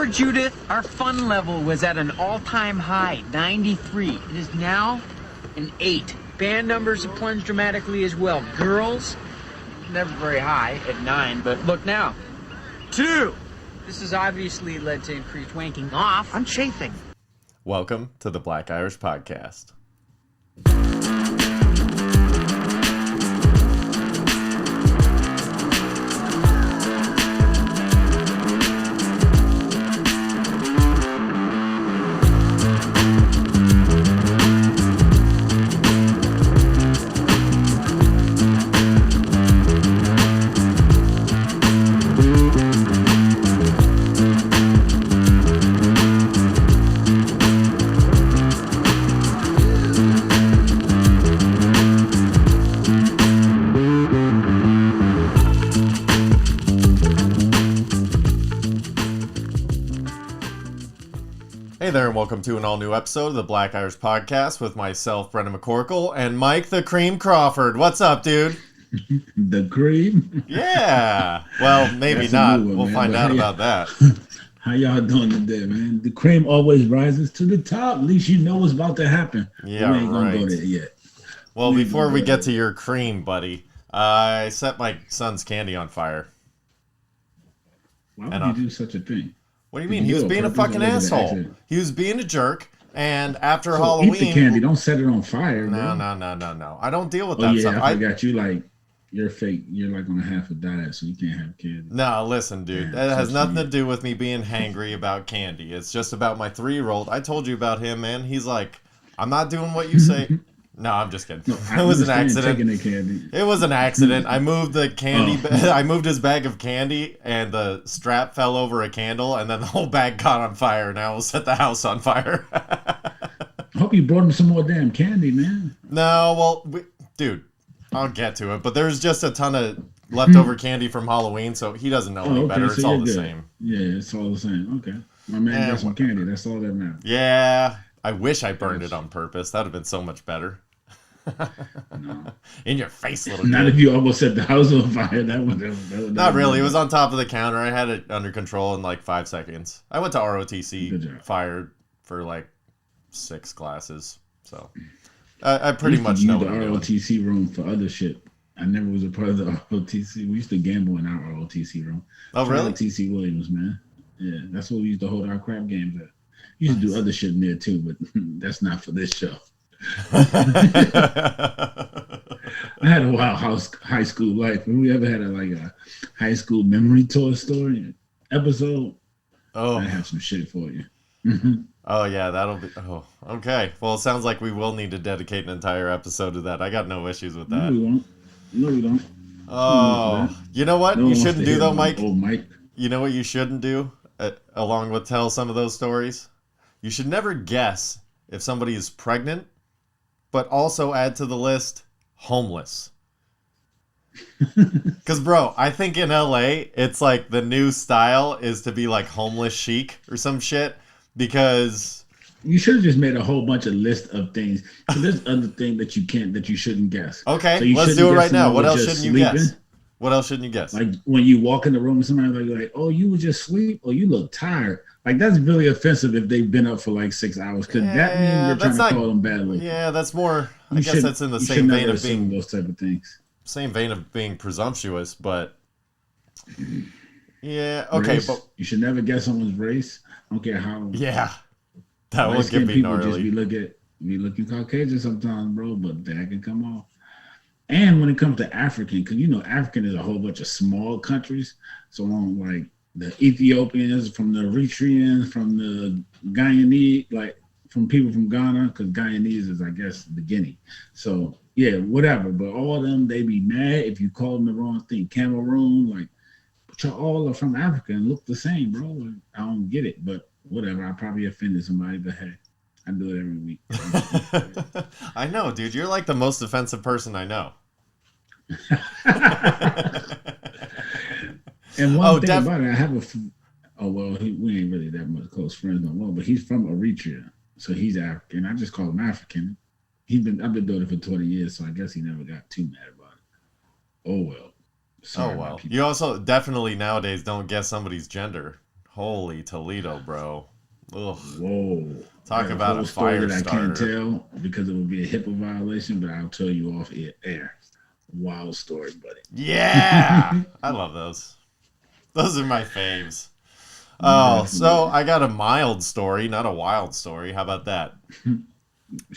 Before Judith, our fun level was at an all-time high, 93. It is now an 8. Band numbers have plunged dramatically as well. Girls, never very high at 9, but look now, 2. This has obviously led to increased wanking off. I'm chafing. Welcome to the Black Irish Podcast. Hey there, and welcome to an all-new episode of the Black Irish Podcast with myself, Brendan McCorkle, and Mike the Cream Crawford. What's up, dude? The Cream? Yeah. Well, maybe That's not. One, we'll man. find But out how about that. How y'all doing today, man? The Cream always rises to the top. At least you know what's about to happen. Yeah, we ain't gonna right. go there yet. Well, We ain't before gonna we go get there. to your cream, buddy, I set my son's candy on fire. Why would And, you do such a thing? What do you Did mean? you He was do it being a on purpose fucking or was it an asshole. accident? He was being a jerk, and after So Halloween... eat the candy. Don't set it on fire, No. bro. I don't deal with Oh, that yeah, stuff. I forgot. You're fake. You're like on a half a diet, so you can't have candy. No, listen, dude. Yeah, It has so nothing to sweet. do with me being hangry about candy. It's just about my 3-year-old. I told you about him, man. He's like, I'm not doing what you say. No, I'm just kidding. No, I It was an understand accident. taking the candy. It was an accident. I moved the candy. Oh. I moved his bag of candy, and the strap fell over a candle, and then the whole bag caught on fire. Now we'll set the house on fire. I hope you brought him some more damn candy, man. No, well, dude, I'll get to it. But there's just a ton of leftover candy from Halloween, so he doesn't know any better. It's all you're the good. same. Yeah, it's all the same. Okay. My man got some candy. That's all that matters. Yeah, I wish I burned it on purpose. That would have been so much better. No. In your face, little Not kid. if you almost set the house on fire. That would Not really. It was on top of the counter. I had it under control in like 5 seconds. I went to Good ROTC, job. fired for like 6 classes. So I pretty much use know the what I'm doing. ROTC room for other shit. I never was a part of the ROTC. We used to gamble in our ROTC room. Oh, really? ROTC Williams, man. Yeah, that's where we used to hold our crap games at. We used to do other shit in there too, but that's not for this show. I had a wild high school life. When we ever had a high school memory tour story episode, I Oh, have some shit for you. oh yeah, that'll be. Oh, okay. Well, it sounds like we will need to dedicate an entire episode to that. I got no issues with No, that. we won't. No, we don't. Oh, you know what? No You one wants shouldn't to do hear though, about Mike. old Mike. You know what you shouldn't do, along with tell some of those stories? You should never guess if somebody is pregnant, but also add to the list, homeless. Because, bro, I think in LA, it's like the new style is to be like homeless chic or some shit. Because, You should have just made a whole bunch of list of things. So there's other thing that you shouldn't guess. okay, So you let's shouldn't do it guess right now. someone What was else just shouldn't you guess? sleeping. What else shouldn't you guess? Like when you walk in the room and somebody's like, oh, you were just asleep or you look tired. Like that's really offensive if they've been up for like 6 hours. Because that means Yeah, you're trying that's to not- call them badly. Yeah, that's more, I You guess should- that's in the you same should vein never of being, assume those type of things. presumptuous, but yeah, okay, Race, but you should never guess someone's race. I don't care how. yeah, that will Light-skinned get me people just gnarly. be looking Caucasian sometimes, bro, but that can come off. And when it comes to African, because you know African is a whole bunch of small countries. So on like the Ethiopians, from the Eritreans, from the Guyanese, like from people from Ghana, because Guyanese is I guess the Guinea. So yeah, whatever. But all of them, they be mad if you call them the wrong thing. Cameroon, like, but y'all all are from Africa and look the same, bro. Like, I don't get it, but whatever. I probably offended somebody, but hey, I do it every week. I know, dude. You're like the most offensive person I know. And one thing Oh, about it, I have we ain't really that much close friends no more, but he's from Eritrea, so he's African. I just call him African. I've been doing it for 20 years, so I guess he never got too mad about it. Oh well. Sorry Oh about well. people. You also definitely nowadays don't guess somebody's gender. Holy Toledo, bro. Ugh. Whoa. Talk I got about a whole story fire that I can't starter. tell because it would be a HIPAA violation, but I'll tell you off air. Wild story, Yeah! buddy. I love those. Those are my faves. Oh, so Definitely. I got a mild story, not a wild story. How about that? A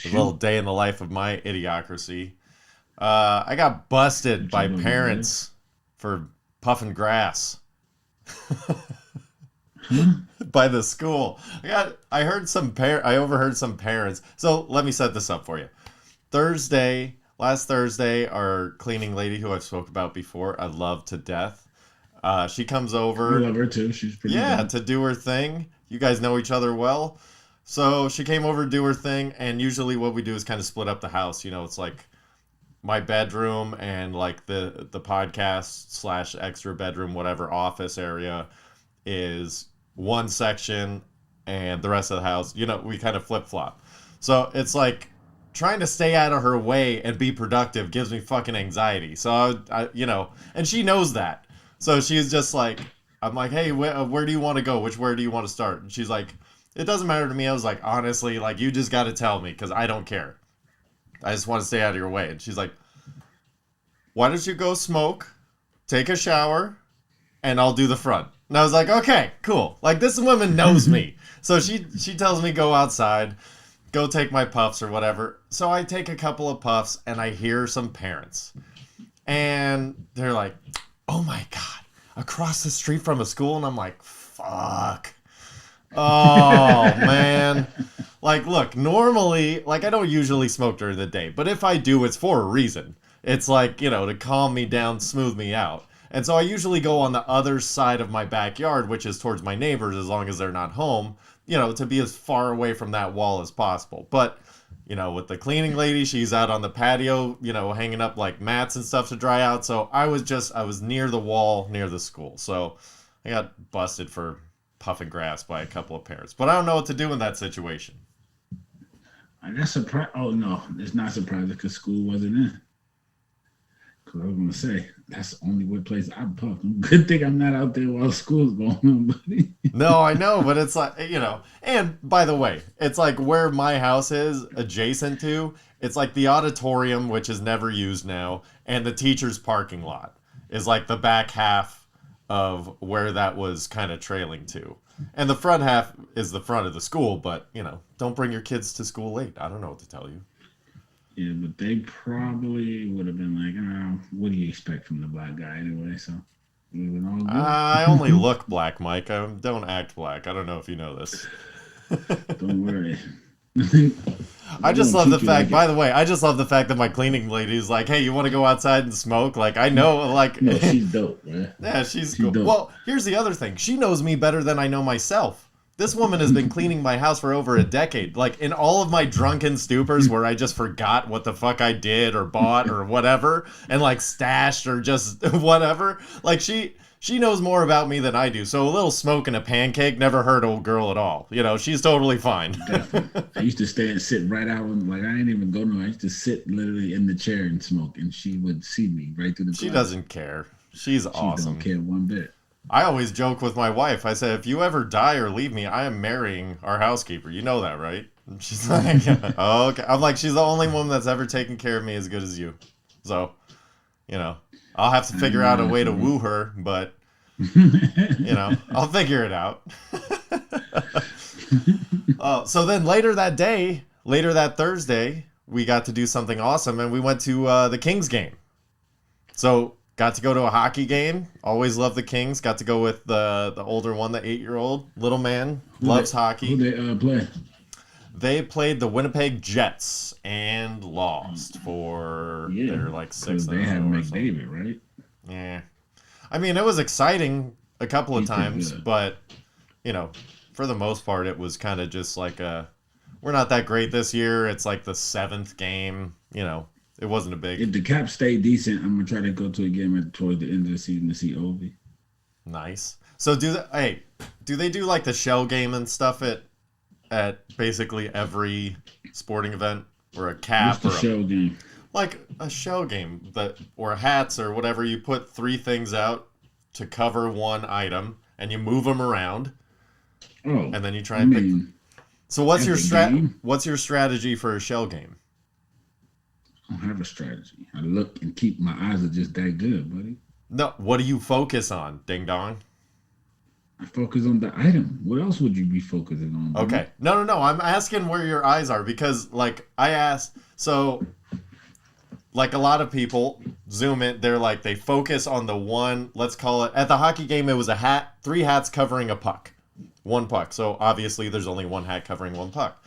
little Shoot. day in the life of my idiocracy. I got busted What you by looking to live? parents for puffing grass Huh? by the school. I overheard some parents. So let me set this up for you. Last Thursday, our cleaning lady who I've spoke about before, I love to death. She comes I over, love her too. She's pretty yeah, dope. to do her thing. You guys know each other well. So she came over to do her thing, and usually what we do is kind of split up the house. You know, it's like my bedroom and like the podcast slash extra bedroom, whatever office area is one section, and the rest of the house, you know, we kind of flip flop. So it's like trying to stay out of her way and be productive gives me fucking anxiety. So and she knows that. So she's just like, I'm like, hey, where do you want to go? Where do you want to start? And she's like, it doesn't matter to me. I was like, honestly, like you just got to tell me because I don't care. I just want to stay out of your way. And she's like, why don't you go smoke, take a shower, and I'll do the front. And I was like, okay, cool. Like this woman knows me. So she tells me go outside, go take my puffs or whatever. So I take a couple of puffs and I hear some parents. And they're like, oh my God, across the street from a school? And I'm like, fuck. Oh man. Like, look, normally, like I don't usually smoke during the day, but if I do, it's for a reason. It's like, to calm me down, smooth me out. And so I usually go on the other side of my backyard, which is towards my neighbors as long as they're not home, to be as far away from that wall as possible. But, with the cleaning lady, she's out on the patio, hanging up like mats and stuff to dry out. So I was near the wall, near the school. So I got busted for puffing grass by a couple of parents. But I don't know what to do in that situation. I got surprised. Oh no, it's not surprising because school wasn't in. Because I was gonna say that's the only way place I puff. Good thing I'm not out there while school's going on, buddy. No, I know, but it's like, and by the way, it's like where my house is adjacent to, it's like the auditorium, which is never used now, and the teacher's parking lot is like the back half of where that was kind of trailing to. And the front half is the front of the school, but, don't bring your kids to school late. I don't know what to tell you. Yeah, but they probably would have been like, what do you expect from the black guy anyway? So we would all I only good. look black, Mike. I don't act black. I don't know if you know this. Don't worry. I They're just gonna love the treat you fact, like by it. the way, I just love the fact that my cleaning lady is like, hey, you want to go outside and smoke? Like, I know, like, No, she's dope, man. yeah, she's She's cool. dope. Well, here's the other thing. She knows me better than I know myself. This woman has been cleaning my house for over a decade. Like, in all of my drunken stupors where I just forgot what the fuck I did or bought or whatever, and like stashed or just whatever, like, she knows more about me than I do. So a little smoke and a pancake never hurt old girl at all. She's totally fine. Definitely. I used to stay and sit right out. Like I didn't even go no. I used to sit literally in the chair and smoke, and she would see me right through the She glass. doesn't care. She's She don't awesome. care one bit. I always joke with my wife. I said, if you ever die or leave me, I am marrying our housekeeper. You know that, right? And she's like, oh, okay. I'm like, she's the only woman that's ever taken care of me as good as you. So, I'll have to I figure ain't out a mad way for to you. woo her, but, I'll figure it out. So then later that Thursday, we got to do something awesome, and we went to the Kings game. So got to go to a hockey game. Always loved the Kings. Got to go with the older one, the 8-year-old little man. Loves Who hockey. they play? They played the Winnipeg Jets and lost for Yeah, their like because 6th they had or something. McDavid, right? Yeah, I mean it was exciting a couple of He's pretty times, good. but for the most part, it was kind of just like we're not that great this year. It's like the 7th game. It wasn't a big. If the Caps stay decent, I'm gonna try to go to a game towards the end of the season to see Ovi. Nice. So do they do like the shell game and stuff at basically every sporting event or a What's cap the or show game? like a shell game or hats or whatever, you put 3 things out to cover one item and you move them around Oh, and then you try and pick them. So what's as your a game? what's your strategy for a shell game? I don't have a strategy. I look and keep my eyes are just that good, buddy. No, what do you focus on, ding dong? I focus on the item. What else would you be focusing on? Buddy? Okay. No. I'm asking where your eyes are because, like, I asked. So, like, a lot of people zoom in. They're like, they focus on the one. Let's call it at the hockey game. It was a hat, 3 hats covering a puck, 1 puck. So obviously, there's only 1 hat covering 1 puck.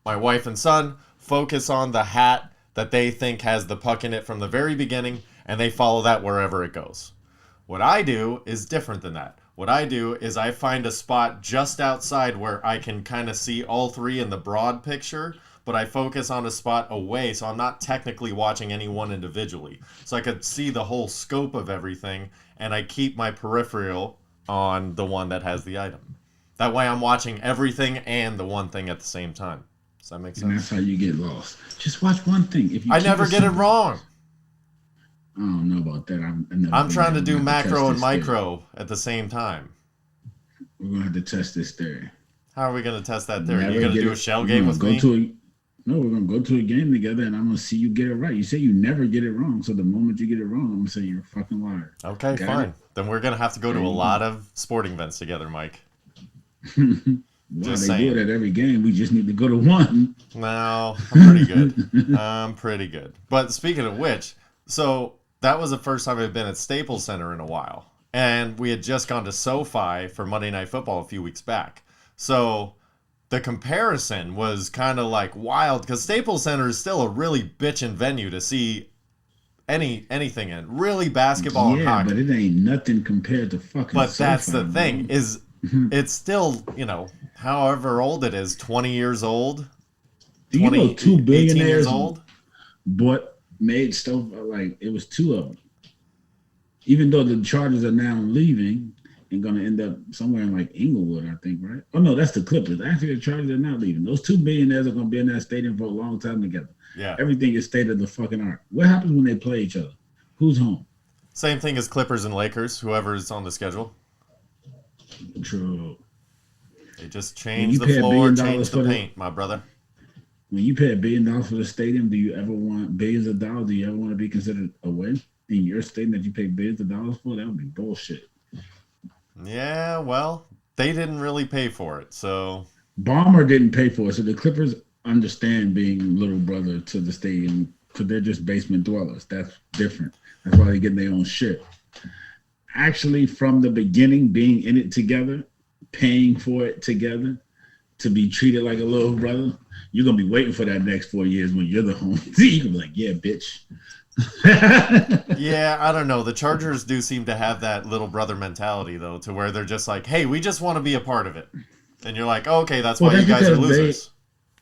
My wife and son focus on the hat that they think has the puck in it from the very beginning, and they follow that wherever it goes. What I do is different than that. What I do is I find a spot just outside where I can kind of see all 3 in the broad picture, but I focus on a spot away, so I'm not technically watching any one individually. So I could see the whole scope of everything, and I keep my peripheral on the one that has the item. That way I'm watching everything and the one thing at the same time. Does that make sense? And that's how you get lost. Just watch one thing. If you I never get it wrong. I don't know about that. I'm trying to do macro and micro at the same time. We're gonna have to test this theory. How are we gonna test that theory? You're gonna do a shell game with me? No, we're gonna go to a game together, and I'm gonna see you get it right. You say you never get it wrong, so the moment you get it wrong, I'm gonna say you're a fucking liar. Okay, fine. Then we're gonna have to go to a lot of sporting events together, Mike. Well, they do it at every game. We just need to go to one. No, I'm pretty good. I'm pretty good. But speaking of which, so that was the first time I've been at Staples Center in a while. And we had just gone to SoFi for Monday Night Football a few weeks back. So the comparison was kind of like wild because Staples Center is still a really bitchin' venue to see anything in. Really basketball and hockey. But it ain't nothing compared to fucking But SoFi, that's the thing, is it's still, however old it is, 20 years old. Do you know 2 billionaires 18 years old? Made stuff like it was 2 of them. Even though the Chargers are now leaving and going to end up somewhere in like Inglewood, I think, right? Oh no, that's the Clippers. Actually, the Chargers are not leaving. Those 2 billionaires are going to be in that stadium for a long time together. Yeah. Everything is state of the fucking art. What happens when they play each other? Who's home? Same thing as Clippers and Lakers, whoever is on the schedule. True. They just change the floor, change the paint, my brother. When you pay $1 billion for the stadium, do you ever want billions of dollars? Do you ever want to be considered a win in your stadium that you pay billions of dollars for? That would be bullshit. Yeah, well, they didn't really pay for it, so. Ballmer didn't pay for it, so the Clippers understand being little brother to the stadium because they're just basement dwellers. That's different. That's why they're getting their own shit. Actually, from the beginning, being in it together, paying for it together, to be treated like a little brother, you're going to be waiting for that next 4 years when you're the home. You can be like, yeah, bitch. Yeah, I don't know. The Chargers do seem to have that little brother mentality, though, to where they're just like, hey, we just want to be a part of it. And you're like, oh, okay, that's why you guys are losers.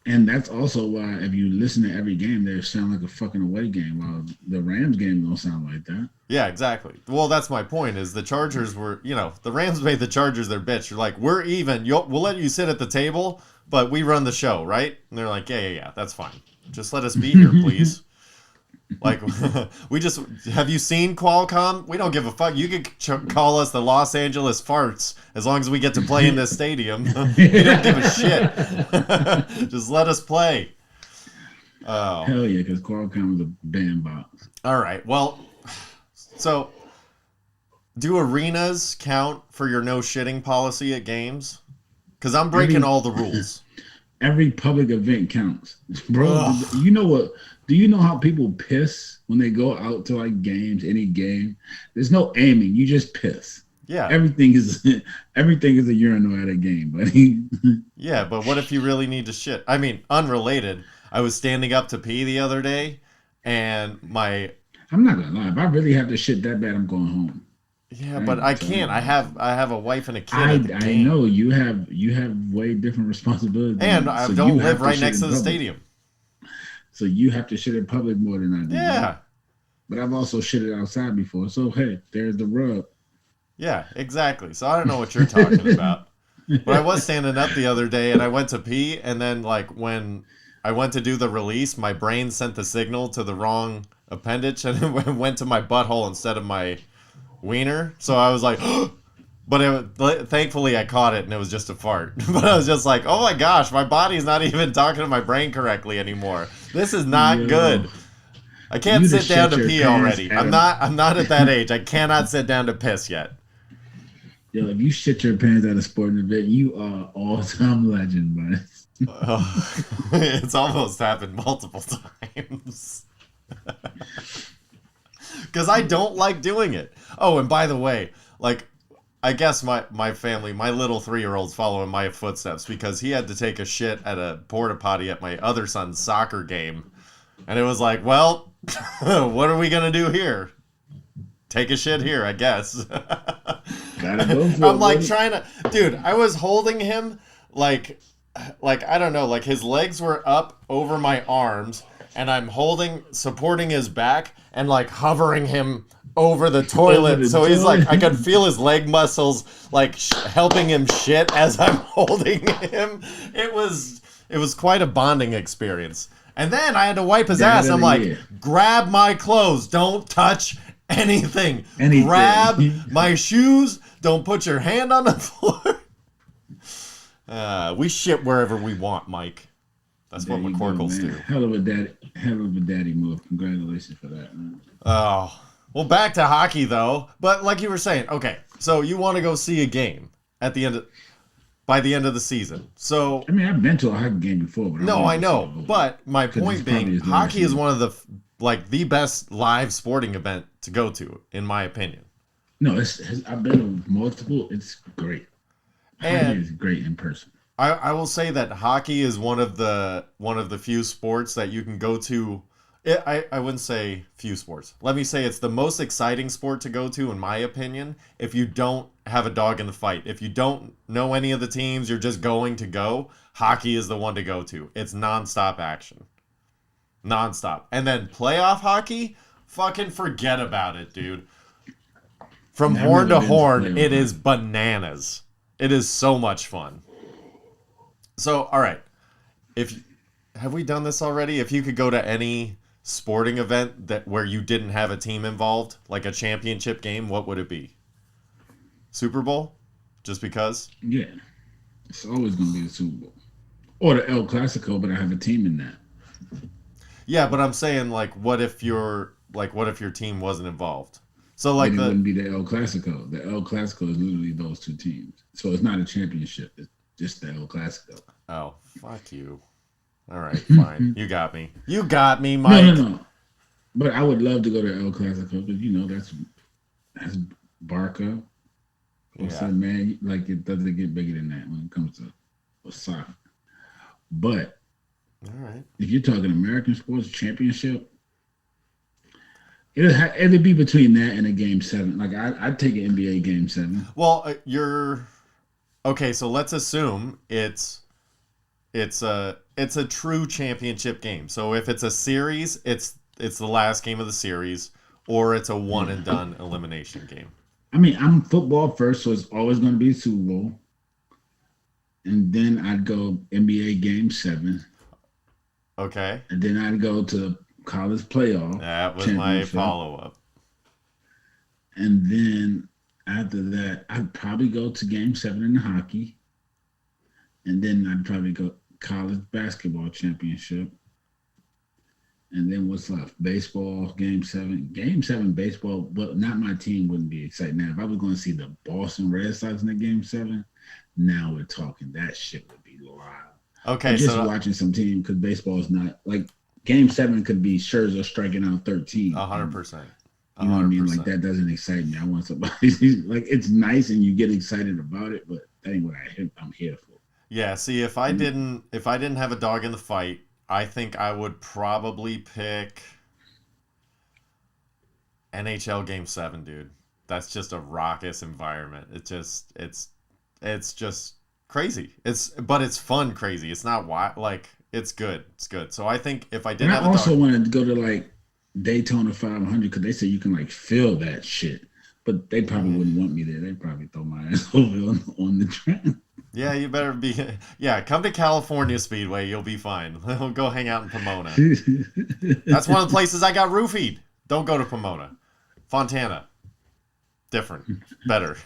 And that's also why if you listen to every game, they sound like a fucking away game, while the Rams game don't sound like that. Yeah, exactly. Well, that's my point, is the Chargers were, the Rams made the Chargers their bitch. You're like, we're even. We'll let you sit at the table, but we run the show, right? And they're like, yeah, that's fine. Just let us be here, please. Like, have you seen Qualcomm? We don't give a fuck. You could call us the Los Angeles Farts as long as we get to play in this stadium. We don't give a shit. Just let us play. Oh. Hell yeah, because Qualcomm is a bandbox. All right. Well, so do arenas count for your no shitting policy at games? Because I'm breaking all the rules. Every public event counts. Bro, you know what? Do you know how people piss when they go out to like games, any game? There's no aiming. You just piss. Yeah. Everything is a urinal at a game, buddy. Yeah, but what if you really need to shit? I mean, unrelated. I was standing up to pee the other day, and I'm not gonna lie. If I really have to shit that bad, I'm going home. Yeah, but I can't. I have a wife and a kid. I know you have way different responsibilities. And I don't live right next to the stadium. So you have to shit in public more than I do. Yeah. Right? But I've also shitted outside before. So hey, there's the rub. Yeah, exactly. So I don't know what you're talking about. But I was standing up the other day and I went to pee, and then like when I went to do the release, my brain sent the signal to the wrong appendage and it went to my butthole instead of my wiener. So I was like, But thankfully I caught it and it was just a fart. But I was just like, oh my gosh, my body's not even talking to my brain correctly anymore. This is not good. I can't sit down to pee already. I'm not at that age. I cannot sit down to piss yet. Yo, if you shit your pants at a sporting event, you are all-time legend, man. It's almost happened multiple times. Because I don't like doing it. Oh, and by the way, like, I guess my family, my little 3-year-old's following my footsteps because he had to take a shit at a porta potty at my other son's soccer game. And it was like, well, what are we going to do here? Take a shit here, I guess. Gotta go for I'm like trying to, dude, I was holding him like I don't know, like his legs were up over my arms and I'm supporting his back and like hovering him over the toilet. So he's like, I could feel his leg muscles like helping him shit as I'm holding him. It was quite a bonding experience. And then I had to wipe his ass. I'm like, grab my clothes. Don't touch anything. Grab my shoes. Don't put your hand on the floor. We shit wherever we want, Mike. That's what McCorkles do. Hell of a daddy move. Congratulations for that, man. Oh. Well, back to hockey, though. But like you were saying, okay, so you want to go see a game by the end of the season. So I mean, I've been to a hockey game before. But no, I know. But my point being, hockey is one of the best live sporting event to go to, in my opinion. No, I've been to multiple. It's great. Hockey is great in person. I will say that hockey is one of the few sports that you can go to. I wouldn't say few sports. Let me say it's the most exciting sport to go to, in my opinion, if you don't have a dog in the fight. If you don't know any of the teams, you're just going to go, hockey is the one to go to. It's nonstop action. Nonstop. And then playoff hockey, fucking forget about it, dude. From horn to horn, it is bananas. It is so much fun. So, all right. Have we done this already? If you could go to any sporting event where you didn't have a team involved, like a championship game, what would it be? Super Bowl? Just because? Yeah. It's always going to be the Super Bowl. Or the El Clasico, but I have a team in that. Yeah, but I'm saying, like, what if your team wasn't involved? So, like, it wouldn't be the El Clasico. The El Clasico is literally those two teams. So it's not a championship. It's just the El Clasico. Oh, fuck you. All right, fine. You got me. You got me, Mike. No. But I would love to go to El Clasico because, that's Barca. What's up, man? Like, it doesn't get bigger than that when it comes to soccer. But all right, if you're talking American sports championship, it'd be between that and a Game 7. Like, I'd take an NBA Game 7. Well, okay. So let's assume it's a true championship game. So if it's a series, it's the last game of the series, or it's a one and done elimination game. I mean, I'm football first, so it's always going to be Super Bowl. And then I'd go NBA Game 7. Okay. And then I'd go to college playoff. That was my follow-up. And then after that, I'd probably go to Game 7 in the hockey. And then I'd probably go college basketball championship. And then what's left? Baseball, Game 7. Game 7 baseball, but not my team wouldn't be excited. Now, if I was going to see the Boston Red Sox in the Game 7, now we're talking. That shit would be wild. Okay, just watching some team, because baseball is not, like, Game 7 could be Scherzer striking out 13. 100%. You know what I mean? Like, that doesn't excite me. I want somebody, like, it's nice and you get excited about it, but that ain't what I'm here for. Yeah, see, if I didn't have a dog in the fight, I think I would probably pick NHL Game 7, dude. That's just a raucous environment. It's just crazy. But it's fun crazy. It's not wild. Like, it's good. It's good. So I think if I didn't have a dog... I also wanted to go to, like, Daytona 500 because they say you can, like, feel that shit. But they probably wouldn't want me there. They'd probably throw my ass over on the track. Yeah, you better be... Yeah, come to California Speedway. You'll be fine. We'll go hang out in Pomona. That's one of the places I got roofied. Don't go to Pomona. Fontana. Different. Better.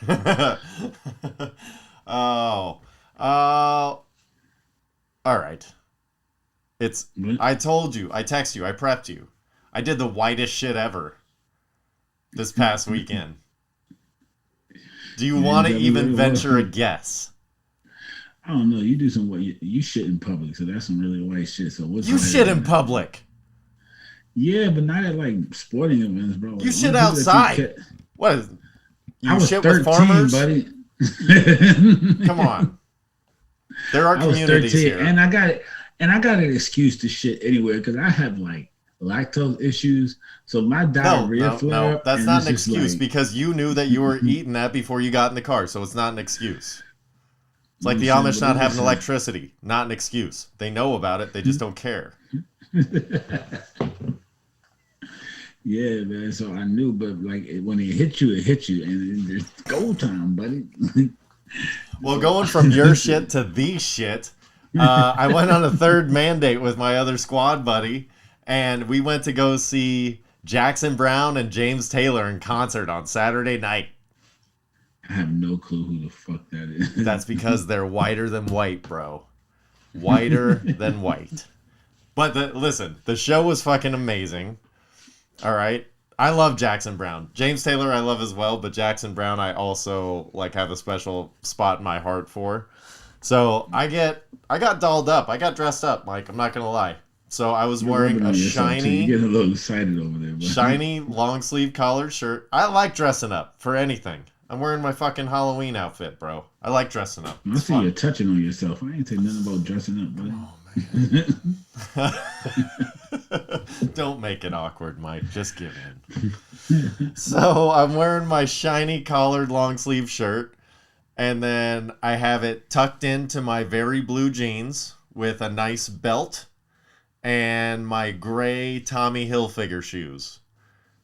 Oh. All right. I told you. I texted you. I prepped you. I did the whitest shit ever this past weekend. Do you want to even venture a guess? I don't know. You do some you shit in public, so that's some really white shit. So what's you shit in public? Yeah, but not at like sporting events, bro. You shit outside. What is? You shit 13, with farmers, buddy. Come on. There are communities here, and I got an excuse to shit anywhere because I have like lactose issues. So my diarrhea flare. No, that's not an excuse because you knew that you were eating that before you got in the car, so it's not an excuse. It's like the Amish not having electricity. Not an excuse. They know about it. They just don't care. Yeah, man. So I knew, but like when it hit you, and it's go time, buddy. Well, going from your shit to the shit, I went on a third mandate with my other squad buddy, and we went to go see Jackson Brown and James Taylor in concert on Saturday night. I have no clue who the fuck that is. That's because they're whiter than white, bro. Whiter than white. But listen, the show was fucking amazing. All right. I love Jackson Brown. James Taylor I love as well, but Jackson Brown I also like have a special spot in my heart for. So I got dolled up. I got dressed up, Mike. I'm not going to lie. So I was wearing a shiny... You're getting a little excited over there. But... shiny long sleeve collared shirt. I like dressing up for anything. I'm wearing my fucking Halloween outfit, bro. I like dressing up. I see you're touching on yourself. I ain't saying nothing about dressing up, buddy. Oh, man. Don't make it awkward, Mike. Just give in. So I'm wearing my shiny collared long sleeve shirt. And then I have it tucked into my very blue jeans with a nice belt and my gray Tommy Hilfiger shoes.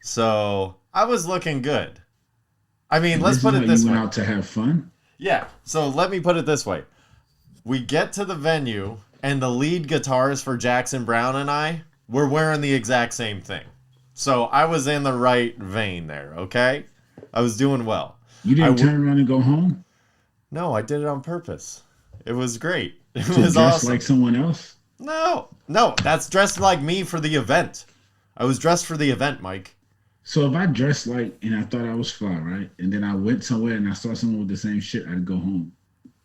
So I was looking good. I mean, let's put it this way. You went out to have fun? Yeah. So let me put it this way. We get to the venue, and the lead guitarist for Jackson Brown and I were wearing the exact same thing. So I was in the right vein there, okay? I was doing well. You didn't turn around and go home? No, I did it on purpose. It was great. It was dressed awesome. Like someone else? No, that's dressed like me for the event. I was dressed for the event, Mike. So if I dressed like, and I thought I was fly, right? And then I went somewhere and I saw someone with the same shit, I'd go home.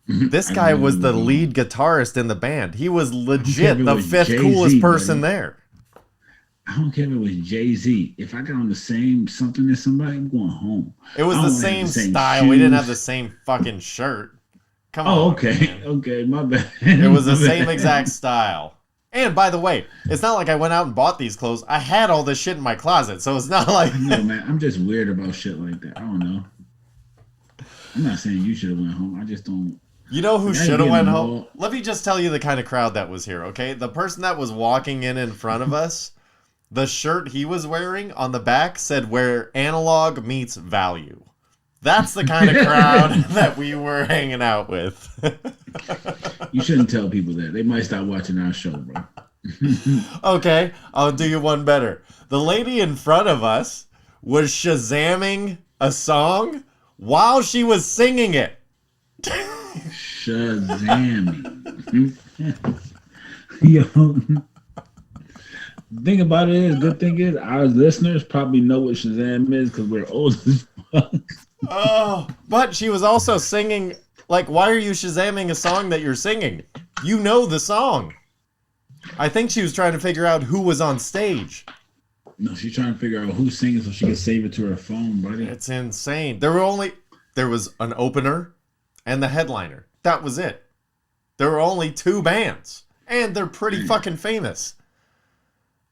This guy was the lead guitarist in the band. He was legit the fifth coolest person there. I don't care if it was Jay-Z. If I got on the same something as somebody, I'm going home. It was the same style. Shoes. We didn't have the same fucking shirt. Come on. Oh, okay. Man. Okay, my bad. It was the same exact style. And by the way, it's not like I went out and bought these clothes. I had all this shit in my closet, so it's not like... No, man. I'm just weird about shit like that. I don't know. I'm not saying you should have went home. I just don't... You know who should have went home? Let me just tell you the kind of crowd that was here, okay? The person that was walking in front of us, the shirt he was wearing on the back said where analog meets value. That's the kind of crowd that we were hanging out with. You shouldn't tell people that. They might stop watching our show, bro. Okay, I'll do you one better. The lady in front of us was Shazamming a song while she was singing it. Shazamming. Yo. The thing about it is, good thing is, our listeners probably know what Shazam is because we're old as fuck. Oh, but she was also singing, like, why are you Shazamming a song that you're singing? You know the song. I think she was trying to figure out who was on stage. No, she's trying to figure out who's singing so she can save it to her phone, buddy. It's insane. There was an opener and the headliner. That was it. There were only two bands, and they're pretty fucking famous.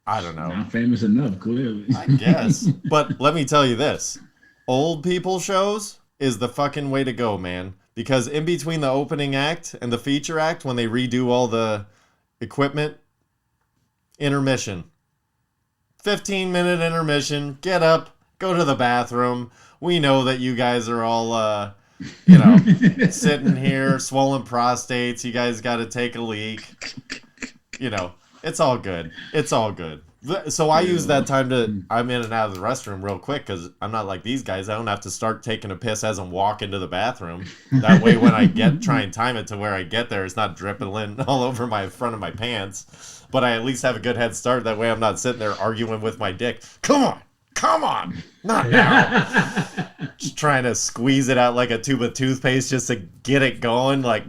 I don't know. Not famous enough, clearly. I guess. But let me tell you this. Old people shows is the fucking way to go, man. Because in between the opening act and the feature act, when they redo all the equipment, intermission. 15-minute intermission. Get up. Go to the bathroom. We know that you guys are all, sitting here, swollen prostates. You guys got to take a leak. It's all good. It's all good. So I use that time I'm in and out of the restroom real quick because I'm not like these guys. I don't have to start taking a piss as I'm walking to the bathroom. That way, when I try and time it to where I get there, it's not dripping all over my front of my pants. But I at least have a good head start. That way, I'm not sitting there arguing with my dick. Come on, not now. Just trying to squeeze it out like a tube of toothpaste just to get it going, like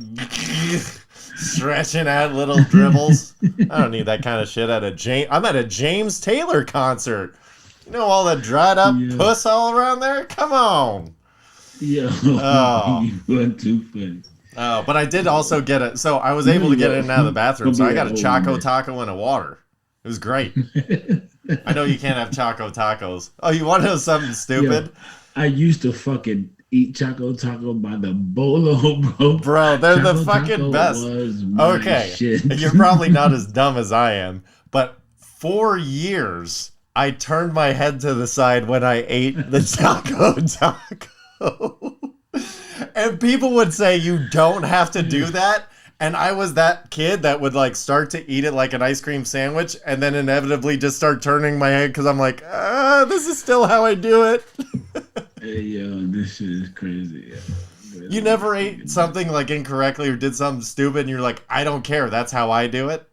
stretching out little dribbles. I don't need that kind of shit I'm at a James Taylor concert. You know all that dried up puss all around there? Come on. Yo, oh. You went too funny. Oh, but I did also get so I was able to get in and out of the bathroom, so I got a Choco Taco and a water. It was great. I know you can't have Choco Tacos. Oh, you want to know something stupid? Yo, I used to fucking eat Choco Taco by the bolo, bro. Bro, they're Choco the fucking Taco best. Okay, shit. You're probably not as dumb as I am, but for years, I turned my head to the side when I ate the Choco Taco. And people would say, you don't have to do that. And I was that kid that would like start to eat it like an ice cream sandwich and then inevitably just start turning my head because I'm like, this is still how I do it. Hey, yo, this shit is crazy. Yo. You never ate something like incorrectly or did something stupid and you're like, I don't care. That's how I do it.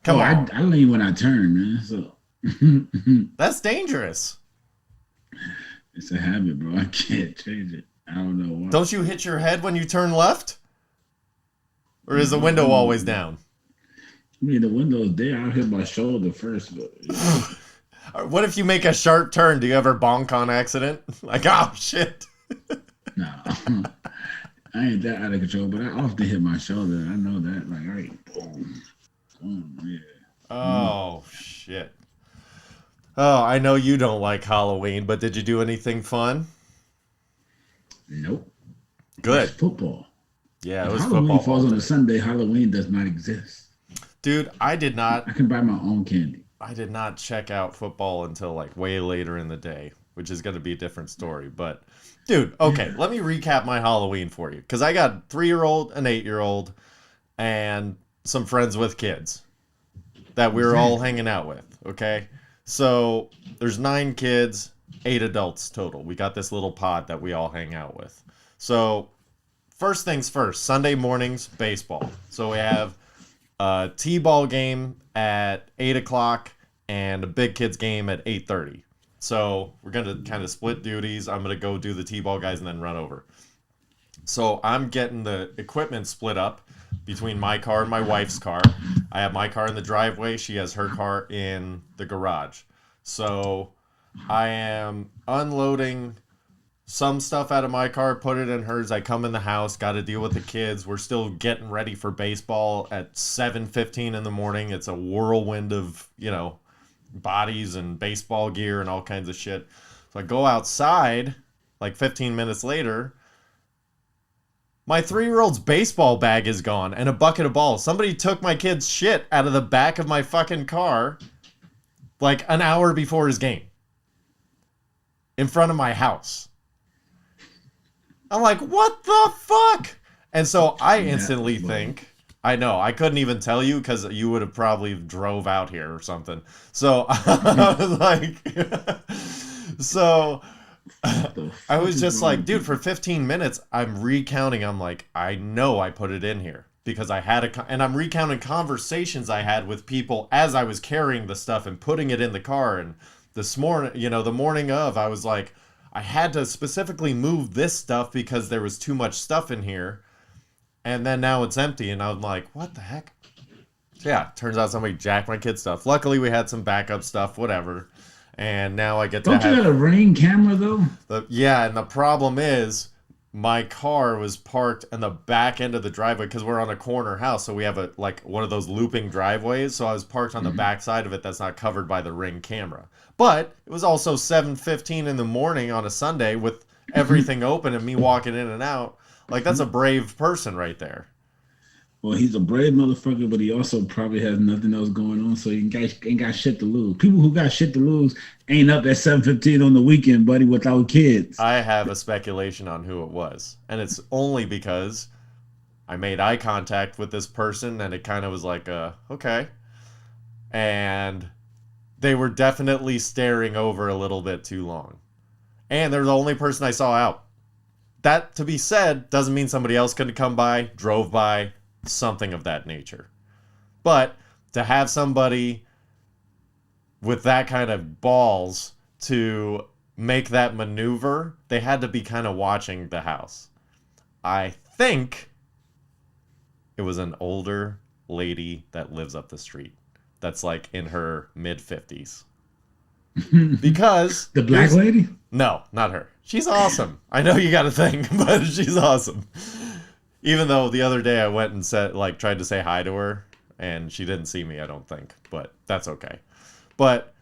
Come on. I lean when I turn, man. So that's dangerous. It's a habit, bro. I can't change it. I don't know why. Don't you hit your head when you turn left? Or is the window always down? I mean, the window's there. I'll hit my shoulder first. But what if you make a sharp turn? Do you ever bonk on accident? Like, oh, shit. Nah. I ain't that out of control, but I often hit my shoulder. I know that. Like, all right, boom. Boom, yeah. Oh, shit. Oh, I know you don't like Halloween, but did you do anything fun? Nope. Good. It's football. Yeah, it was Halloween football. Falls on a Sunday. Halloween does not exist. Dude, I did not. I can buy my own candy. I did not check out football until like way later in the day, which is going to be a different story. But, dude, okay, let me recap my Halloween for you. Because I got a 3-year-old, an 8-year-old, and some friends with kids that we were all hanging out with, okay? So there's 9 kids, 8 adults total. We got this little pod that we all hang out with. So first things first, Sunday mornings, baseball. So we have a T-ball game at 8 o'clock and a big kids game at 8:30. So we're going to kind of split duties. I'm going to go do the T-ball guys and then run over. So I'm getting the equipment split up between my car and my wife's car. I have my car in the driveway. She has her car in the garage. So I am unloading some stuff out of my car, put it in hers. I come in the house, got to deal with the kids. We're still getting ready for baseball at 7:15 in the morning. It's a whirlwind of, bodies and baseball gear and all kinds of shit. So I go outside like 15 minutes later. My 3-year-old's baseball bag is gone and a bucket of balls. Somebody took my kid's shit out of the back of my fucking car like an hour before his game in front of my house. I'm like, what the fuck? And so I instantly think, I know, I couldn't even tell you because you would have probably drove out here or something. So I was like, I was just like, dude, for 15 minutes, I'm recounting. I'm like, I know I put it in here because I had and I'm recounting conversations I had with people as I was carrying the stuff and putting it in the car. And this morning, the morning of, I was like, I had to specifically move this stuff because there was too much stuff in here. And then now it's empty. And I'm like, what the heck? So yeah, turns out somebody jacked my kid's stuff. Luckily, we had some backup stuff, whatever. And now I get to Don't you got a Ring camera, though? And the problem is my car was parked in the back end of the driveway because we're on a corner house. So we have one of those looping driveways. So I was parked on the back side of it that's not covered by the Ring camera. But it was also 7:15 in the morning on a Sunday with everything open and me walking in and out. Like, that's a brave person right there. Well, he's a brave motherfucker, but he also probably has nothing else going on, so he ain't got shit to lose. People who got shit to lose ain't up at 7:15 on the weekend, buddy, without kids. I have a speculation on who it was, and it's only because I made eye contact with this person, and it kind of was like, okay. And they were definitely staring over a little bit too long. And they're the only person I saw out. That, to be said, doesn't mean somebody else couldn't come by, drove by, something of that nature. But to have somebody with that kind of balls to make that maneuver, they had to be kind of watching the house. I think it was an older lady that lives up the street that's like in her mid-50s. Because the black lady? No, not her. She's awesome. I know you got a thing, but she's awesome. Even though the other day I went and tried to say hi to her, and she didn't see me, I don't think. But that's okay. But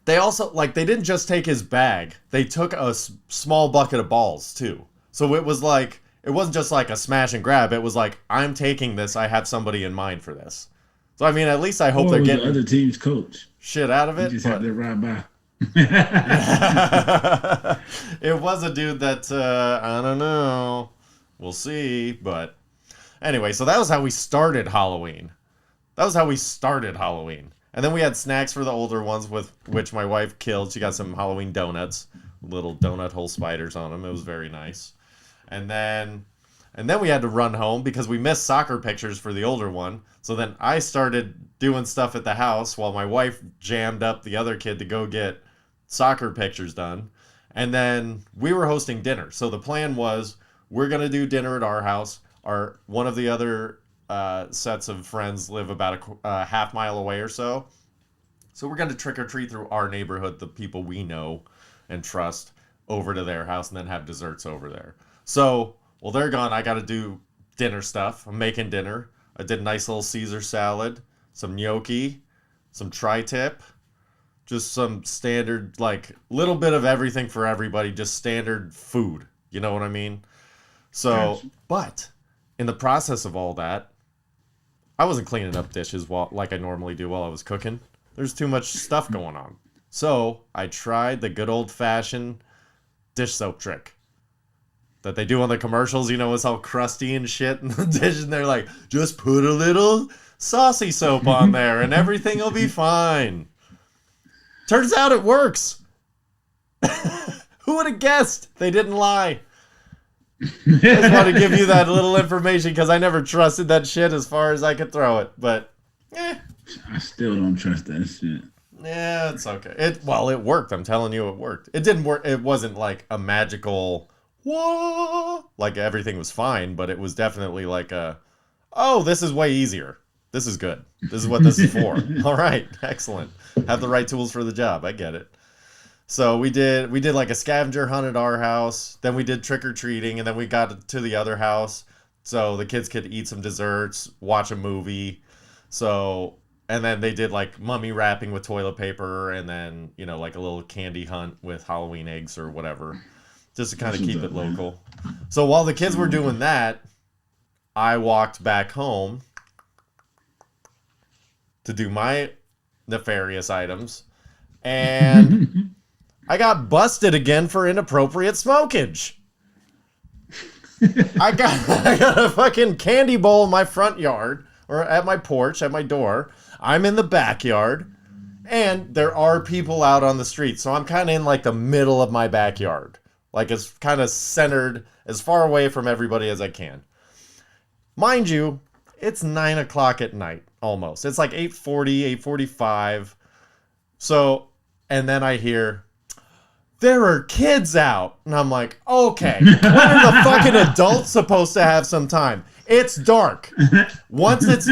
they also, they didn't just take his bag. They took a small bucket of balls, too. So it was it wasn't just like a smash and grab. It was like, I'm taking this. I have somebody in mind for this. So, I mean, at least I hope they're getting the other team's coach. Shit out of it. You just had to ride by. It was a dude that, I don't know. We'll see. But anyway, so that was how we started Halloween. And then we had snacks for the older ones, with which my wife killed. She got some Halloween donuts, little donut hole spiders on them. It was very nice. And then we had to run home because we missed soccer pictures for the older one. So then I started doing stuff at the house while my wife jammed up the other kid to go get soccer pictures done. And then we were hosting dinner. So the plan was, we're going to do dinner at our house. One of the other sets of friends live about a half mile away or so. So we're going to trick or treat through our neighborhood, the people we know and trust, over to their house, and then have desserts over there. So, well, they're gone. I got to do dinner stuff. I'm making dinner. I did a nice little Caesar salad, some gnocchi, some tri-tip, just some standard, little bit of everything for everybody, just standard food. You know what I mean? So, but in the process of all that, I wasn't cleaning up dishes like I normally do while I was cooking. There's too much stuff going on. So I tried the good old-fashioned dish soap trick that they do on the commercials. You know, it's all crusty and shit in the dish, and they're like, just put a little saucy soap on there and everything will be fine. Turns out it works. Who would have guessed? They didn't lie. I just want to give you that little information because I never trusted that shit as far as I could throw it. But, I still don't trust that shit. Yeah, it's okay. It worked. I'm telling you, it worked. It didn't work. It wasn't like a magical, whoa, like everything was fine, but it was definitely like this is way easier. This is good. This is what this is for. All right, excellent. Have the right tools for the job. I get it. So we did like a scavenger hunt at our house. Then we did trick-or-treating, and then we got to the other house so the kids could eat some desserts, watch a movie. So, and then they did like mummy wrapping with toilet paper, and then, like a little candy hunt with Halloween eggs or whatever, just to kind of keep it local. So while the kids were doing that, I walked back home to do my nefarious items, and I got busted again for inappropriate smokage. I got a fucking candy bowl in my front yard, or at my porch, at my door. I'm in the backyard, and there are people out on the street. So I'm kind of in like the middle of my backyard. Like it's kind of centered as far away from everybody as I can. Mind you, it's 9 o'clock at night, almost. It's like 8:40, 8:45. So, and then I hear, there are kids out. And I'm like, okay, when are the fucking adults supposed to have some time? It's dark. When's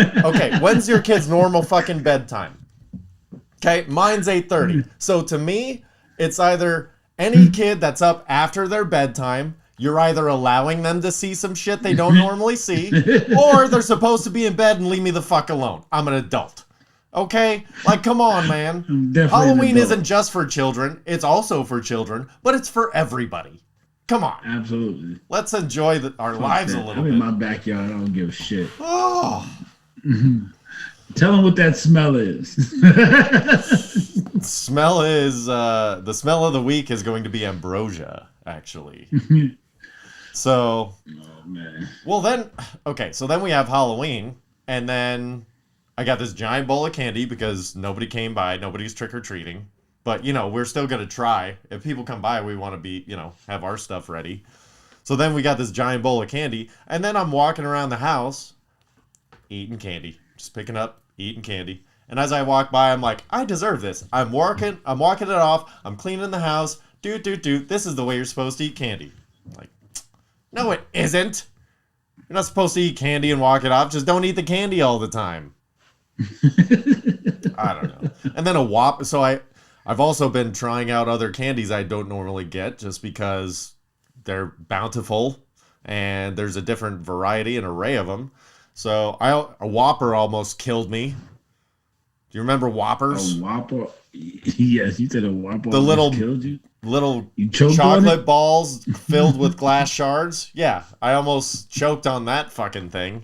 your kid's normal fucking bedtime? Okay, mine's 8:30. So to me, it's either any kid that's up after their bedtime, you're either allowing them to see some shit they don't normally see, or they're supposed to be in bed and leave me the fuck alone. I'm an adult. Okay? Like, come on, man. Halloween isn't just for children. It's also for children, but it's for everybody. Come on. Absolutely. Let's enjoy our lives a little bit. I'm in my backyard. I don't give a shit. Oh. Tell them what that smell is. The smell of the week is going to be ambrosia, actually. So, oh man. Well then, okay, so then we have Halloween, and then I got this giant bowl of candy because nobody came by. Nobody's trick-or-treating. But, we're still going to try. If people come by, we want to be, have our stuff ready. So then we got this giant bowl of candy. And then I'm walking around the house eating candy. Just picking up, eating candy. And as I walk by, I'm like, I deserve this. I'm walking it off. I'm cleaning the house. This is the way you're supposed to eat candy. I'm like, no, it isn't. You're not supposed to eat candy and walk it off. Just don't eat the candy all the time. I don't know. And then a Whopper. So I've also been trying out other candies I don't normally get just because they're bountiful and there's a different variety and array of them. So a Whopper almost killed me. Do you remember Whoppers? A Whopper? Yes, you said a Whopper the little killed you? Little you chocolate balls filled with glass shards. Yeah, I almost choked on that fucking thing.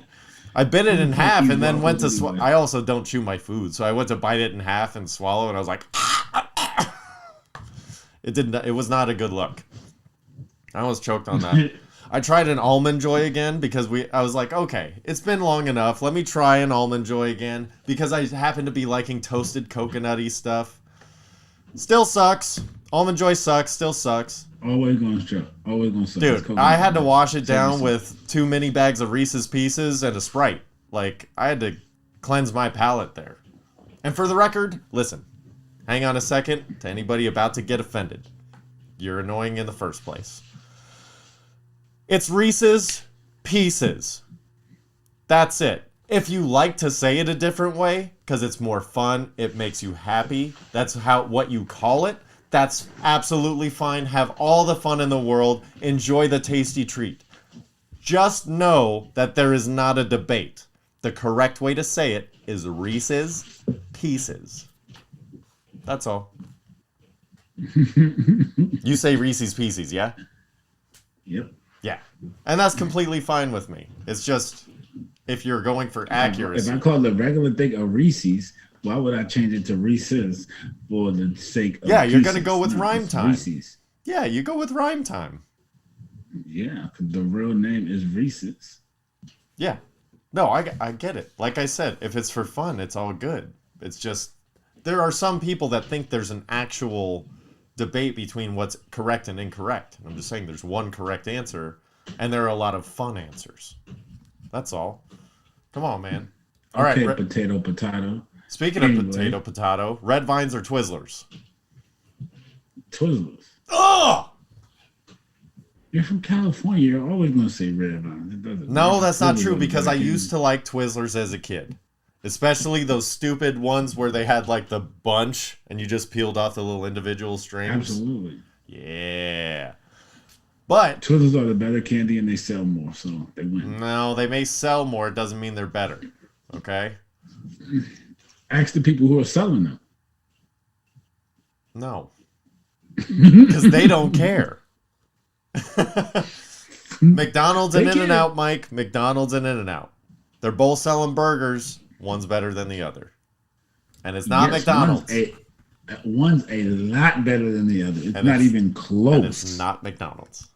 I bit it in half and then went to I also don't chew my food, so I went to bite it in half and swallow, and I was like, it was not a good look. I almost choked on that. I tried an Almond Joy again because I was like, okay, it's been long enough. Let me try an Almond Joy again because I happen to be liking toasted coconutty stuff. Still sucks. Almond Joy sucks. Still sucks. Always gonna suck. Always gonna suck. Dude, I had to wash it down with 2 mini bags of Reese's Pieces and a Sprite. Like, I had to cleanse my palate there. And for the record, listen, hang on a second to anybody about to get offended. You're annoying in the first place. It's Reese's Pieces. That's it. If you like to say it a different way, because it's more fun, it makes you happy, that's what you call it, that's absolutely fine. Have all the fun in the world. Enjoy the tasty treat. Just know that there is not a debate. The correct way to say it is Reese's Pieces. That's all. You say Reese's Pieces, yeah? Yep. Yeah. And that's completely fine with me. It's just, if you're going for accuracy. If I call the regular thing a Reese's, why would I change it to Reese's for the sake of Yeah, you're pieces, going to go with rhyme time. Reese's. Yeah, you go with rhyme time. Yeah, because the real name is Reese's. Yeah. No, I get it. Like I said, if it's for fun, it's all good. It's just, there are some people that think there's an actual debate between what's correct and incorrect. And I'm just saying there's one correct answer, and there are a lot of fun answers. That's all. Come on, man. All okay, right. Potato. Speaking of potato, Red Vines or Twizzlers? Twizzlers. Ugh! You're from California. You're always going to say Red Vines. It doesn't No, matter. that's not true Twizzlers because I back in- used to like Twizzlers as a kid. Especially those stupid ones where they had like the bunch and you just peeled off the little individual strings. Absolutely. Yeah. But Twizzlers are the better candy and they sell more, so they win. no, they may sell more. It doesn't mean they're better. Okay? Ask the people who are selling them. No. Because they don't care. McDonald's and They care. In-N-Out, Mike. McDonald's and In-N-Out. They're both selling burgers. One's better than the other. And it's not McDonald's. One's a lot better than the other. It's not even close. And it's not McDonald's.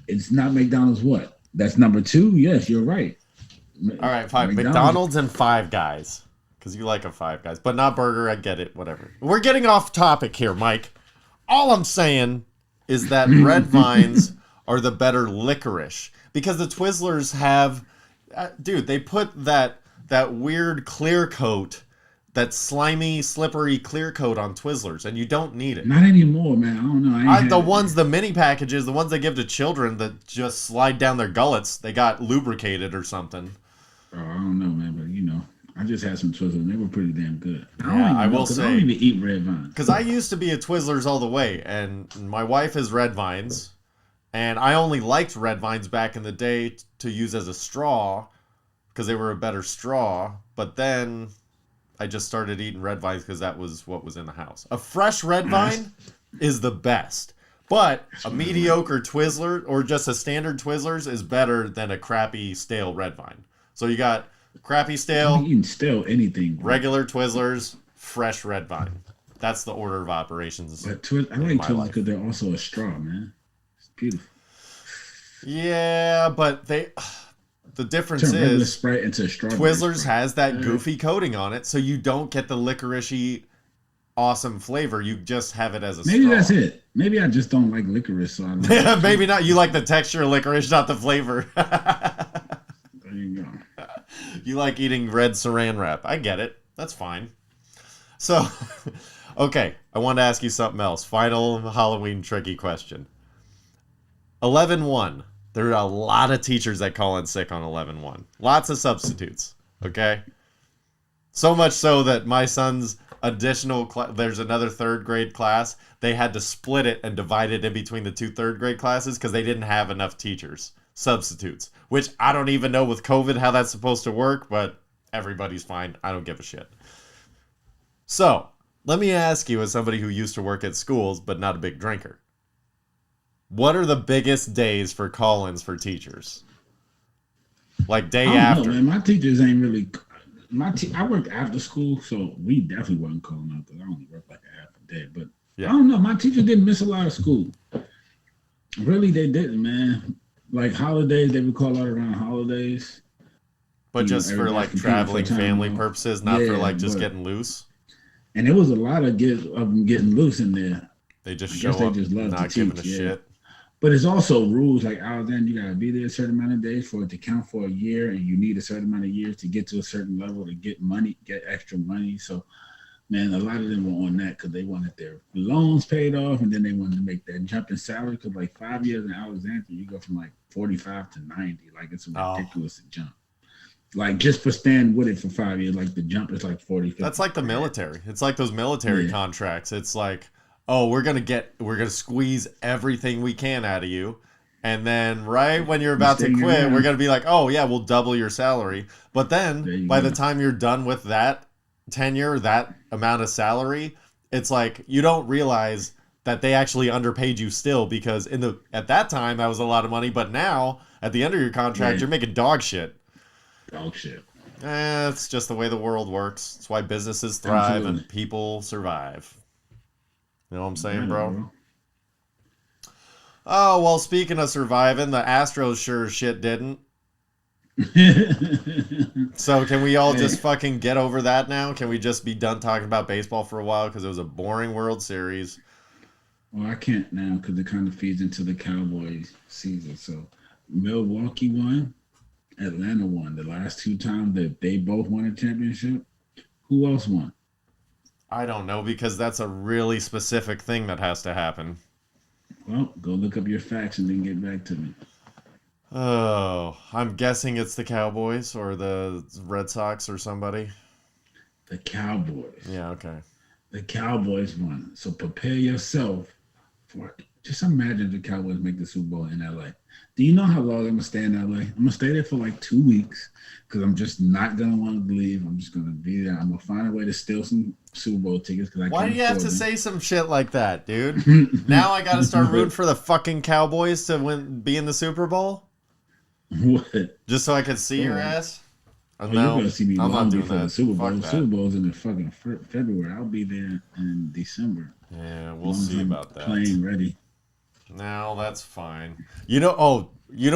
It's not McDonald's what? That's number 2? Yes, you're right. All right, fine. McDonald's and Five Guys. Because you like a Five Guys. But not burger. I get it. Whatever. We're getting off topic here, Mike. All I'm saying is that Red Vines are the better licorice. Because the Twizzlers have... dude, they put that weird clear coat, that slimy, slippery clear coat on Twizzlers, and you don't need it. Not anymore, man. I don't know. The mini packages, the ones they give to children that just slide down their gullets, they got lubricated or something. Oh, I don't know, man, but I just had some Twizzlers and they were pretty damn good. I will say. I don't even eat Red Vines. Because I used to be a Twizzlers all the way, and my wife is Red Vines, and I only liked Red Vines back in the day to use as a straw, because they were a better straw, but then I just started eating Red Vines because that was what was in the house. A fresh Red Vine is the best, but a mediocre Twizzler or just a standard Twizzlers is better than a crappy stale Red Vine. So you got crappy stale, I'm eating stale anything. Bro. regular Twizzlers, fresh Red Vine. That's the order of operations. But I like Twizzlers because they're also a straw, man. It's beautiful. Yeah, but the difference Turn regular is Sprite into strawberry Twizzlers Sprite. has that goofy coating on it, so you don't get the licoricey awesome flavor. You just have it as a Maybe straw. that's it. Maybe I just don't like licorice, so I don't Yeah, maybe not. You like the texture of licorice, not the flavor. There you go. You like eating red saran wrap. I get it. That's fine. So, okay, I wanted to ask you something else. Final Halloween tricky question. 11-1. There are a lot of teachers that call in sick on 11-1. Lots of substitutes, okay? So much so that my son's additional there's another third grade class. They had to split it and divide it in between the two third grade classes because they didn't have enough teachers, substitutes, which I don't even know with COVID how that's supposed to work, but everybody's fine. I don't give a shit. So, let me ask you, as somebody who used to work at schools but not a big drinker, what are the biggest days for call-ins for teachers? Like day I don't after. know, man. My teachers ain't really. I worked after school, so we definitely wasn't calling out because I only worked like a half a day. But Yeah. I don't know. My teachers didn't miss a lot of school. Really, they didn't, man. Like holidays, they would call out around holidays. But just for everybody like can traveling take some time family off. purposes, not for Yeah, like just but- getting loose. And there was a lot of them getting loose in there. They just I show guess they up just love to not giving a teach, yeah. shit. But it's also rules like Alexander, you gotta be there a certain amount of days for it to count for a year, and you need a certain amount of years to get to a certain level to get money, get extra money. So, man, a lot of them were on that because they wanted their loans paid off, and then they wanted to make that jump in salary. Because like 5 years in Alexander, you go from like 45 to 90. Like it's a ridiculous jump. Like just for staying with it for 5 years, like the jump is like 40. 50. That's like the military. It's like those military contracts. It's like, oh, we're gonna squeeze everything we can out of you, and then right when you're about to staying quit, around. we're gonna be like, oh yeah, we'll double your salary. But There then you by go. the time you're done with that tenure, that amount of salary, it's like you don't realize that they actually underpaid you still because at that time that was a lot of money, but now at the end of your contract, Yeah. you're making dog shit. Dog shit. It's just the way the world works. It's why businesses thrive Absolutely. and people survive. You know what I'm saying, Yeah, bro? Oh, well, speaking of surviving, the Astros sure as shit didn't. So can we all just fucking get over that now? Can we just be done talking about baseball for a while? Because it was a boring World Series. Well, I can't now because it kind of feeds into the Cowboys season. So Milwaukee won, Atlanta won. The last two times that they both won a championship, who else won? I don't know, because that's a really specific thing that has to happen. Well, go look up your facts and then get back to me. Oh, I'm guessing it's the Cowboys or the Red Sox or somebody. The Cowboys. Yeah, okay. The Cowboys won. So prepare yourself for it. Just imagine the Cowboys make the Super Bowl in LA. Do you know how long I'm going to stay in LA? I'm going to stay there for like 2 weeks because I'm just not going to want to leave. I'm just going to be there. I'm going to find a way to steal some Super Bowl tickets. Why do you have to say some shit like that, dude? Now I got to start rooting for the fucking Cowboys to be in the Super Bowl? What? Just so I can see your ass? Oh, No, you're going to see me I'm not long doing before that. the Super Bowl. Fuck The that. Super Bowl's in the fucking February. I'll be there in December. Yeah, we'll As long as see I'm about that. Playing ready. No, that's fine. You know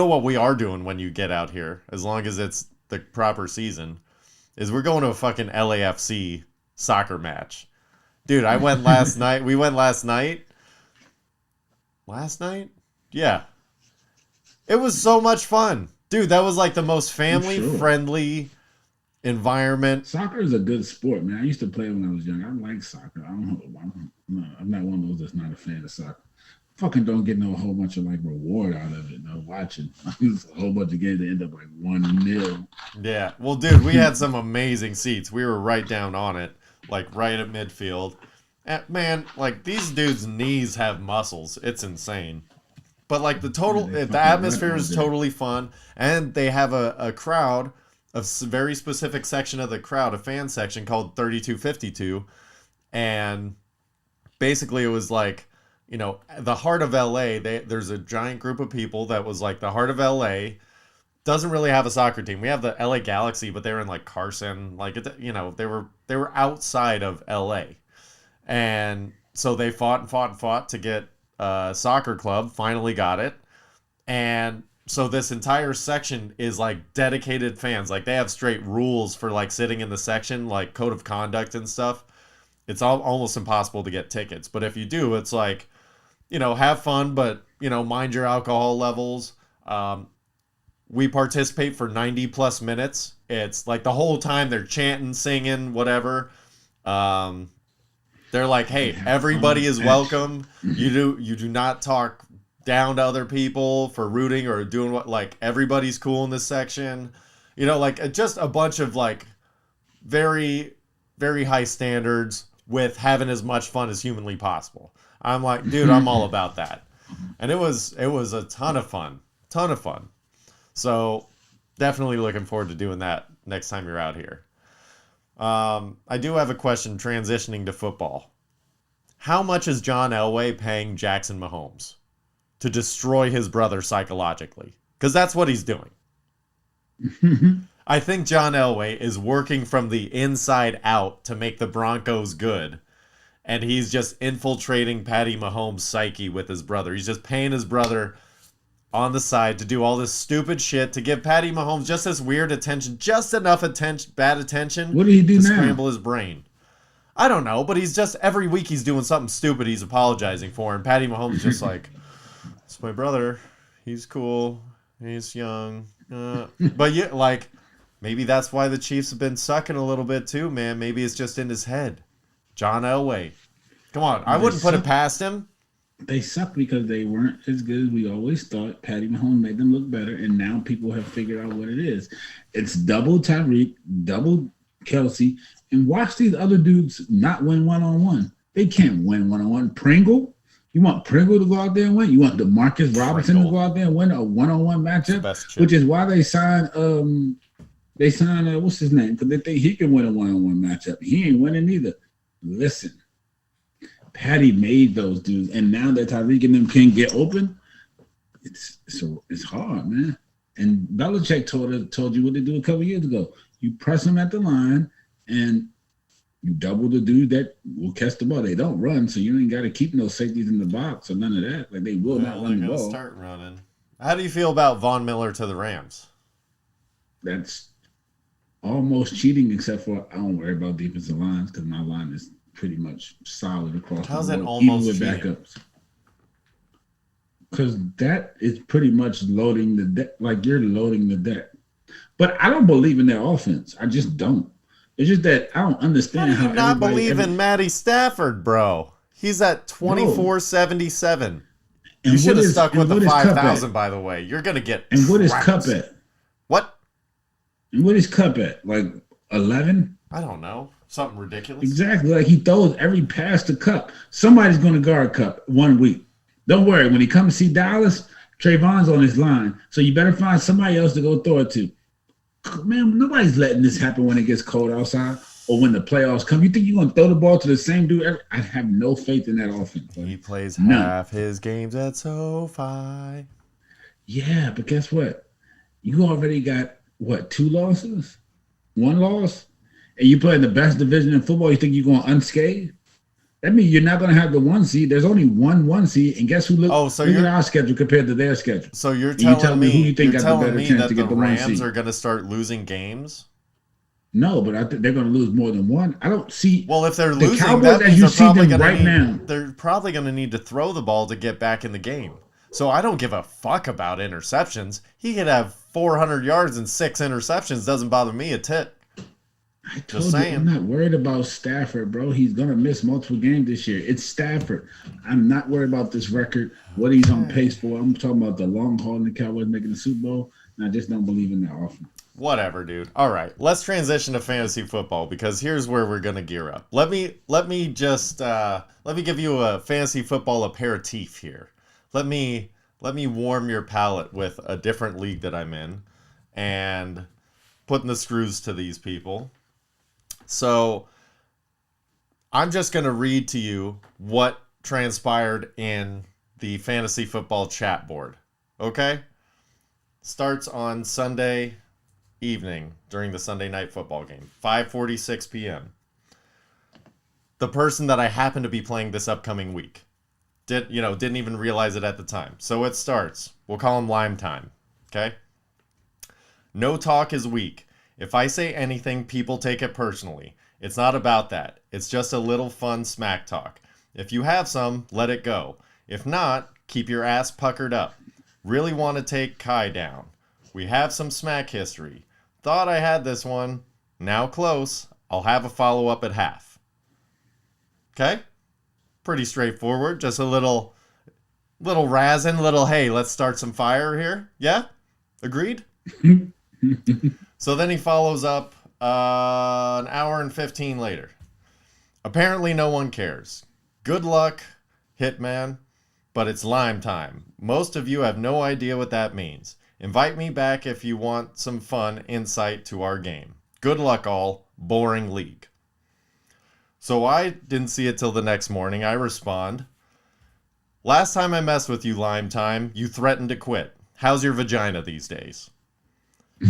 what we are doing when you get out here, as long as it's the proper season, is we're going to a fucking LAFC soccer match. Dude, I went last night. We went last night. Last night? Yeah. It was so much fun. Dude, that was like the most family-friendly environment. Soccer is a good sport, man. I used to play when I was young. I like soccer. I'm not one of those that's not a fan of soccer. Fucking don't get no whole bunch of like reward out of it. No watching. It's a whole bunch of games that end up like 1-0. Yeah. Well, dude, we had some amazing seats. We were right down on it, like right at midfield. And, man, like these dudes' knees have muscles. It's insane. But like the atmosphere is totally fun, and they have a crowd, a very specific section of the crowd, a fan section called 3252, and basically it was like, you know, the heart of LA. There's a giant group of people that was like the heart of LA. Doesn't really have a soccer team. We have the LA Galaxy, but they were in like Carson, like you know, they were outside of LA, and so they fought to get soccer club, finally got it, and So this entire section is like dedicated fans. Like they have straight rules for like sitting in the section, like code of conduct and stuff. It's almost impossible to get tickets. But if you do, it's like, have fun, but, mind your alcohol levels. We participate for 90 plus minutes. It's like the whole time they're chanting, singing, whatever. They're like, hey, everybody is welcome. You do not talk down to other people for rooting or doing what, like everybody's cool in this section. Like just a bunch of like very, very high standards with having as much fun as humanly possible. I'm like, dude, I'm all about that. And it was a ton of fun. So definitely looking forward to doing that next time you're out here. I do have a question transitioning to football. How much is John Elway paying Jackson Mahomes to destroy his brother psychologically? Because that's what he's doing. I think John Elway is working from the inside out to make the Broncos good. And he's just infiltrating Patty Mahomes' psyche with his brother. He's just paying his brother on the side to do all this stupid shit to give Patty Mahomes just this weird attention, just enough attention, bad attention. What did he do to now? Scramble his brain. I don't know, but he's just every week he's doing something stupid he's apologizing for, and Patty Mahomes just like, it's my brother. He's cool. He's young. But yeah, like maybe that's why the Chiefs have been sucking a little bit too, man. Maybe it's just in his head. John Elway. Come on, I wouldn't put it past him. They suck because they weren't as good as we always thought. Patty Mahomes made them look better, and now people have figured out what it is. It's double Tyreek, double Kelsey, and watch these other dudes not win one-on-one. They can't win one-on-one. Pringle? You want Pringle to go out there and win? You want DeMarcus Robinson to go out there and win a one-on-one matchup? Which is why they signed what's his name? Because they think he can win a one-on-one matchup. He ain't winning either. Listen, Patty made those dudes, and now that Tyreek and them can't get open, it's hard, man. And Belichick told you what to do a couple years ago. You press them at the line, and you double the dude that will catch the ball. They don't run, so you ain't got to keep no safeties in the box or none of that. Like they will not run the ball. Start running. How do you feel about Von Miller to the Rams? That's almost cheating, except for I don't worry about defensive lines because my line is pretty much solid across How's the that board, almost even with cheating? backups. Because that is pretty much loading the deck, like you're loading the deck. But I don't believe in their offense. I just don't. It's just that I don't understand How do you not believe in Matty Stafford, bro? He's at 24.77. You should have stuck with the 5,000, by the way. You're gonna get. And what is Cup at? What? And what is Cup at? Like 11? I don't know. Something ridiculous. Exactly. Like he throws every pass to Cup. Somebody's gonna guard Cup 1 week. Don't worry. When he comes to see Dallas, Trayvon's on his line. So you better find somebody else to go throw it to. Man, nobody's letting this happen when it gets cold outside or when the playoffs come. You think you're going to throw the ball to the same dude? I have no faith in that offense. He plays half his games at SoFi. Yeah, but guess what? You already got, 2 losses? 1 loss? And you play in the best division in football, you think you're going unscathed? That means you're not going to have the 1 seed. There's only one seed, and guess who? Look at our schedule compared to their schedule. So you're telling me, who you think got the better chance that to get the Rams 1 seed? are going to start losing games? No, but I think they're going to lose more than 1. I don't see. Well, if they're the losing, Cowboys, that means now, they're probably going to need to throw the ball to get back in the game. So I don't give a fuck about interceptions. He could have 400 yards and 6 interceptions. Doesn't bother me a tit. I told you, I'm not worried about Stafford, bro. He's going to miss multiple games this year. It's Stafford. I'm not worried about this record, what he's on pace for. I'm talking about the long haul in the Cowboys making the Super Bowl, and I just don't believe in that offense. Whatever, dude. All right, let's transition to fantasy football because here's where we're going to gear up. Let me give you a fantasy football aperitif here. Let me warm your palate with a different league that I'm in and putting the screws to these people. So I'm just going to read to you what transpired in the fantasy football chat board. Okay? Starts on Sunday evening during the Sunday night football game, 5:46 p.m. The person that I happen to be playing this upcoming week didn't even realize it at the time. So it starts. We'll call him Lime Time. Okay? No talk is weak. If I say anything, people take it personally. It's not about that. It's just a little fun smack talk. If you have some, let it go. If not, keep your ass puckered up. Really want to take Kai down. We have some smack history. Thought I had this one. Now close. I'll have a follow-up at half. Okay? Pretty straightforward. Just a little razzing, little, hey, let's start some fire here. Yeah? Agreed? So then he follows up an hour and 15 later. Apparently no one cares. Good luck, Hitman, but it's lime time. Most of you have no idea what that means. Invite me back if you want some fun insight to our game. Good luck all. Boring league. So I didn't see it till the next morning. I respond. Last time I messed with you, Lime Time, you threatened to quit. How's your vagina these days?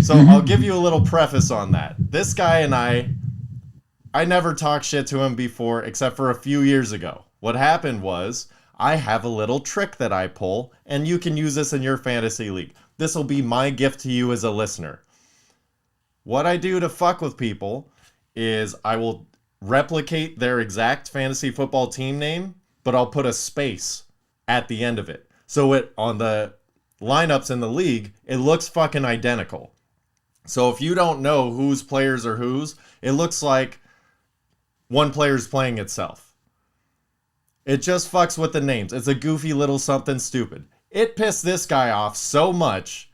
So I'll give you a little preface on that. This guy and I never talked shit to him before except for a few years ago. What happened was I have a little trick that I pull, and you can use this in your fantasy league. This will be my gift to you as a listener. What I do to fuck with people is I will replicate their exact fantasy football team name, but I'll put a space at the end of it. So it on the lineups in the league, it looks fucking identical. So if you don't know whose players are whose, it looks like one player's playing itself. It just fucks with the names. It's a goofy little something stupid. It pissed this guy off so much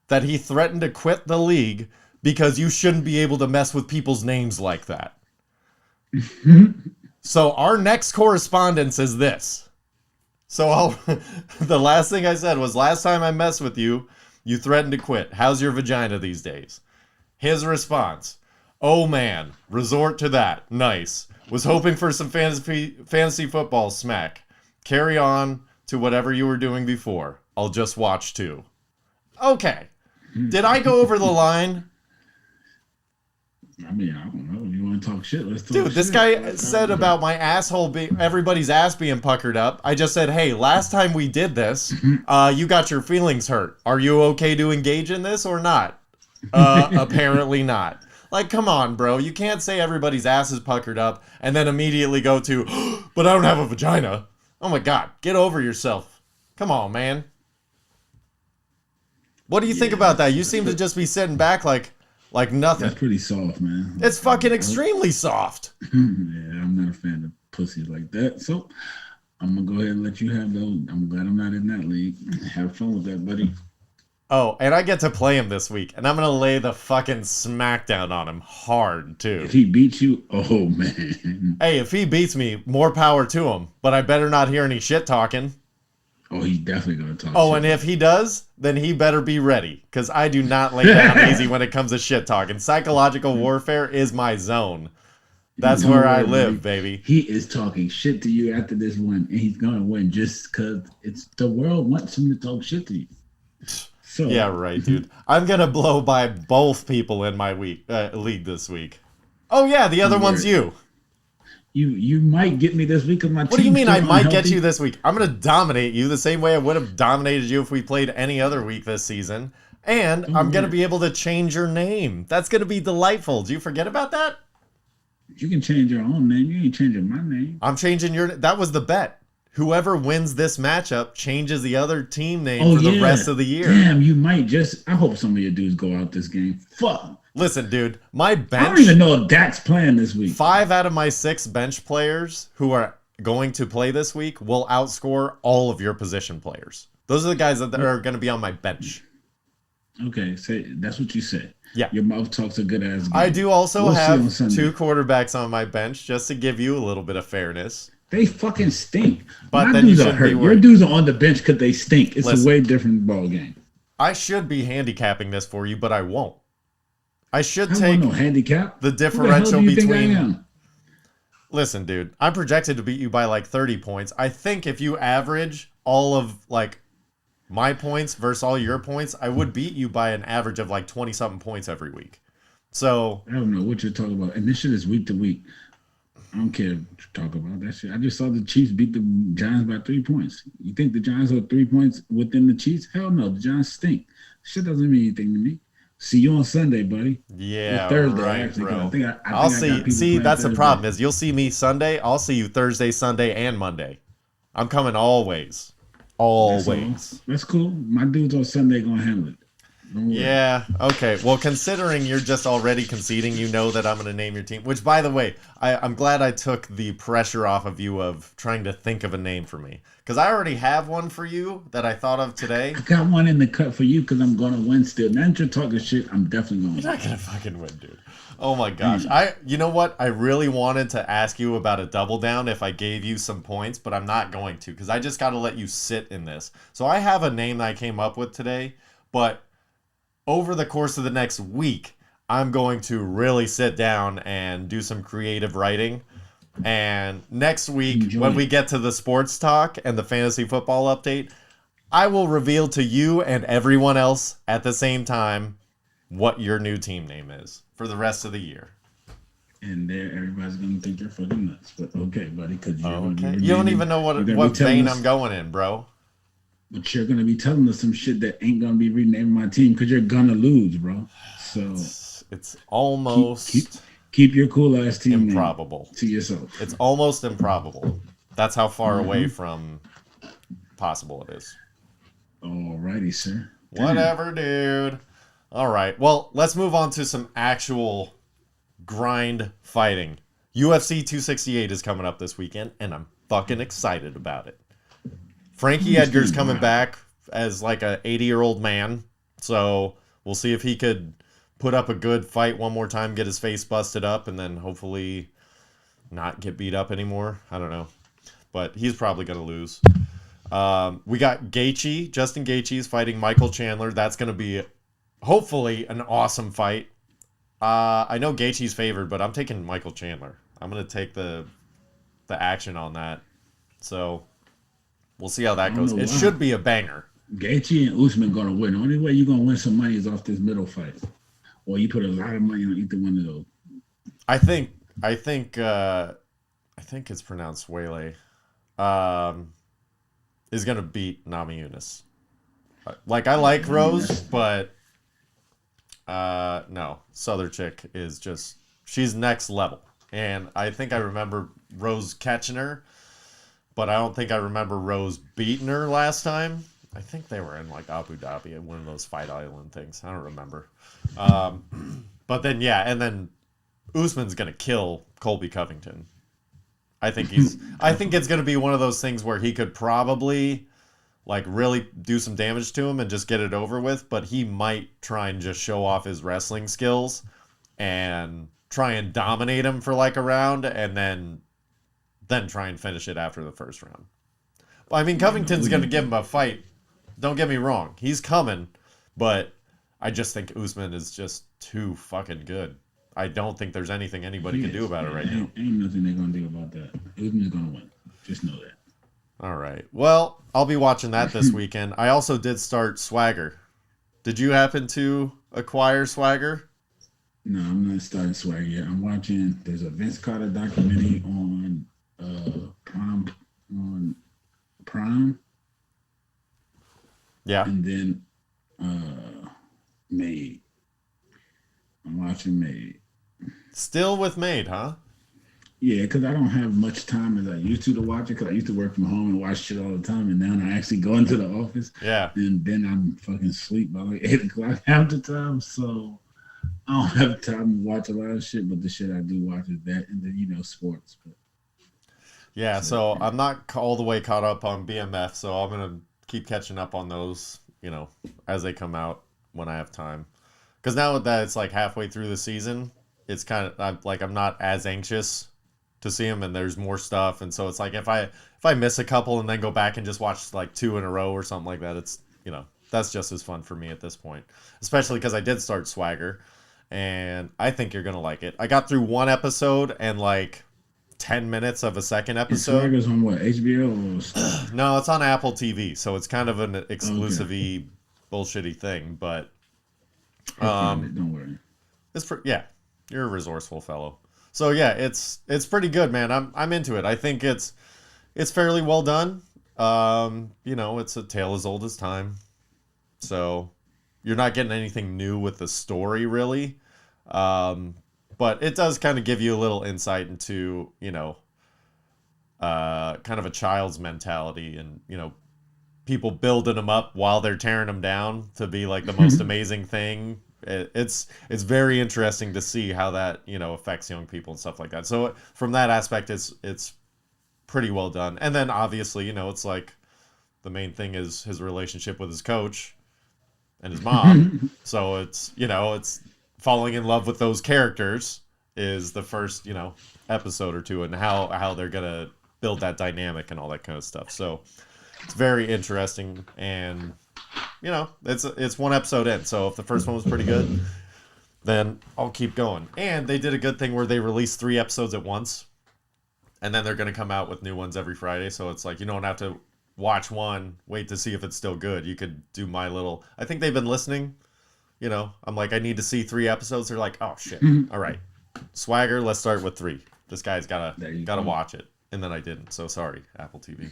that he threatened to quit the league because you shouldn't be able to mess with people's names like that. So our next correspondence is this. So the last thing I said was, last time I messed with you, you threatened to quit. How's your vagina these days? His response, oh man, resort to that. Nice. Was hoping for some fantasy football smack. Carry on to whatever you were doing before. I'll just watch too. Okay. Did I go over the line? I mean, I don't know. You want to talk shit? Let's talk Dude, shit. this guy said about my asshole, everybody's ass being puckered up. I just said, hey, last time we did this, you got your feelings hurt. Are you okay to engage in this or not? Apparently not. Like, come on, bro. You can't say everybody's ass is puckered up and then immediately go to, but I don't have a vagina. Oh my God, get over yourself. Come on, man. What do you think about that? You seem to just be sitting back like nothing. That's pretty soft, man. It's fucking extremely soft. Yeah, I'm not a fan of pussies like that. So I'm gonna go ahead and let you have those. I'm glad I'm not in that league. Have fun with that, buddy. Oh, and I get to play him this week, and I'm gonna lay the fucking smackdown on him hard too. If he beats you, oh man. Hey, if he beats me, more power to him. But I better not hear any shit talking. Oh, he's definitely gonna talk. Oh, shit. and if he does, then he better be ready, because I do not lay down easy when it comes to shit talking. Psychological warfare is my zone. That's where I live, baby. He is talking shit to you after this one, and he's gonna win just because it's the world wants him to talk shit to you. So yeah, right, dude. I'm gonna blow by both people in my league this week. Oh yeah, the other one's you. You might get me this week because my. What do you mean I might get you this week? I'm gonna dominate you the same way I would have dominated you if we played any other week this season. And I'm gonna be able to change your name. That's gonna be delightful. Do you forget about that? You can change your own name. You ain't changing my name. I'm changing your. That was the bet. Whoever wins this matchup changes the other team name for the rest of the year. Damn, you might just. I hope some of your dudes go out this game. Fuck. Listen, dude, my bench. I don't even know if Dak's playing this week. 5 out of my 6 bench players who are going to play this week will outscore all of your position players. Those are the guys that are going to be on my bench. Okay, say that's what you said. Yeah. Your mouth talks a good ass game. I do also have see on 2 quarterbacks on my bench just to give you a little bit of fairness. They fucking stink. But my then dudes you are should hurt. be Your worried. dudes are on the bench because they stink. It's Listen. a way different ball game. I should be handicapping this for you, but I won't. I should I take don't want no handicap. the Who the hell differential do you think I between. am? Listen, dude, I'm projected to beat you by like 30 points. I think if you average all of like my points versus all your points, I would beat you by an average of like 20 something points every week. So I don't know what you're talking about. And this shit is week to week. I don't care what you talk about that shit. I just saw the Chiefs beat the Giants by 3 points. You think the Giants are 3 points within the Chiefs? Hell no. The Giants stink. Shit doesn't mean anything to me. See you on Sunday, buddy. Yeah, Or Thursday, right, actually. 'Cause bro. I think I got people See, playing that's the Thursday. problem is you'll see me Sunday. I'll see you Thursday, Sunday, and Monday. I'm coming always. That's all. Always. That's cool. My dudes on Sunday gonna handle it. Don't worry. Yeah, okay. Well, considering you're just already conceding, you know that I'm going to name your team. Which, by the way, I'm glad I took the pressure off of you of trying to think of a name for me. Because I already have one for you that I thought of today. I got one in the cut for you because I'm gonna win still. Now that you're talking shit, I'm definitely gonna You're win. not going to fucking win, dude. Oh my gosh. You know what? I really wanted to ask you about a double down if I gave you some points, but I'm not going to because I just got to let you sit in this. So I have a name that I came up with today, but over the course of the next week, I'm going to really sit down and do some creative writing. And next week, when we get to the sports talk and the fantasy football update, I will reveal to you and everyone else at the same time what your new team name is for the rest of the year. And there, everybody's gonna think you're fucking nuts. But okay, buddy, because You don't even know what vein I'm going in, bro. But you're gonna be telling us some shit that ain't gonna be renaming my team because you're gonna lose, bro. So it's almost keep your cool ass team improbable to yourself. It's almost improbable. That's how far away from possible it is. Alrighty, sir. Whatever, dude. All right. Well, let's move on to some actual grind fighting. UFC 268 is coming up this weekend, and I'm fucking excited about it. Frankie Edgar's coming back as like a 80-year-old man, so we'll see if he could put up a good fight one more time, get his face busted up, and then hopefully not get beat up anymore. I don't know, but he's probably going to lose. We got Gaethje. Justin Gaethje is fighting Michael Chandler. That's going to be hopefully an awesome fight. I know Gaethje's favored, but I'm taking Michael Chandler. I'm going to take the action on that. So we'll see how that goes. It should be a banger. Gaethje and Usman gonna win. The only way you're gonna win some money is off this middle fight, or you put a lot of money on either one of those. I think it's pronounced Wele. Is gonna beat Nami Yunus. Like I like Rose, but no, Southern chick is just she's next level, and I think I remember Rose catching her. But I don't think I remember Rose beating her last time. I think they were in like Abu Dhabi at one of those Fight Island things. I don't remember. But then and then Usman's gonna kill Colby Covington. I think it's gonna be one of those things where he could probably like really do some damage to him and just get it over with. But he might try and just show off his wrestling skills and try and dominate him for like a round and then try and finish it after the first round. Well, I mean, Covington's going to give him a fight. Don't get me wrong. He's coming, but I just think Usman is just too fucking good. I don't think there's anything anybody can do about it right now. Ain't nothing they're going to do about that. Usman's going to win. Just know that. All right. Well, I'll be watching that this weekend. I also did start Swagger. Did you happen to acquire Swagger? No, I'm not starting Swagger yet. I'm watching, there's a Vince Carter documentary on Prime. Yeah. And then Made. I'm watching Made. Still with Made, huh? Yeah, because I don't have much time as I used to watch it because I used to work from home and watch shit all the time, and now I actually go into the office. Yeah. And then I'm fucking asleep by like 8 o'clock half the time, so I don't have time to watch a lot of shit, but the shit I do watch is that and then, sports. But yeah, so I'm not all the way caught up on BMF, so I'm going to keep catching up on those, as they come out when I have time. Because now that it's like halfway through the season, it's kind of I'm not as anxious to see them, and there's more stuff. And so it's like if I miss a couple and then go back and just watch like 2 in a row or something like that, it's, that's just as fun for me at this point. Especially because I did start Swagger, and I think you're going to like it. I got through 1 episode and like 10 minutes of a second episode. Swagger's on what, HBO? Or No, it's on Apple TV, so it's kind of an exclusive-y, bullshitty thing, but don't worry. You're a resourceful fellow. So yeah, it's pretty good, man. I'm into it. I think it's fairly well done. It's a tale as old as time. So you're not getting anything new with the story really. But it does kind of give you a little insight into, you know, kind of a child's mentality, and, you know, people building them up while they're tearing them down to be like the most amazing thing. It's very interesting to see how that, you know, affects young people and stuff like that. So from that aspect, it's pretty well done. And then obviously, you know, it's like the main thing is his relationship with his coach and his mom. So it's, you know, it's falling in love with those characters is the first, you know, episode or two, and how they're gonna build that dynamic and all that kind of stuff. So it's very interesting, and, you know, it's one episode in. So if the first one was pretty good, then I'll keep going. And they did a good thing where they released 3 episodes at once, and then they're gonna come out with new ones every Friday. So it's like you don't have to watch one, wait to see if it's still good. You could do my little. I think they've been listening. You know, I'm like, I need to see 3 episodes. They're like, oh shit, all right, Swagger, let's start with 3. This guy's gotta watch it, and then I didn't. So sorry, Apple TV.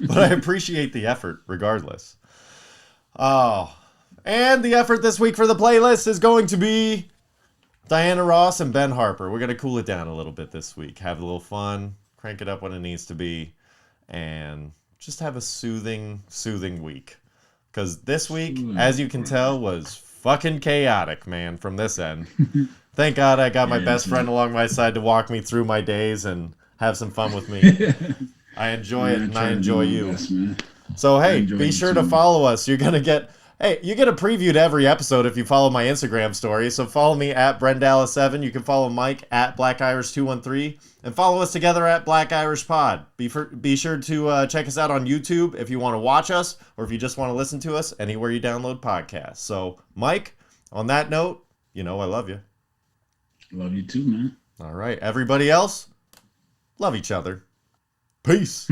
But I appreciate the effort, regardless. Oh, and the effort this week for the playlist is going to be Diana Ross and Ben Harper. We're gonna cool it down a little bit this week, have a little fun, crank it up when it needs to be, and just have a soothing week. Because this week, as you can tell, was fucking chaotic, man, from this end. Thank God I got my best friend along my side to walk me through my days and have some fun with me. I enjoy it, and I enjoy you. Best, so, hey, be sure to follow us. You get a preview to every episode if you follow my Instagram story. So follow me at Brendala7. You can follow Mike at BlackIrish213. And follow us together at Black Irish Pod. Be sure to check us out on YouTube if you want to watch us, or if you just want to listen to us anywhere you download podcasts. So, Mike, on that note, you know I love you. Love you too, man. All right. Everybody else, love each other. Peace.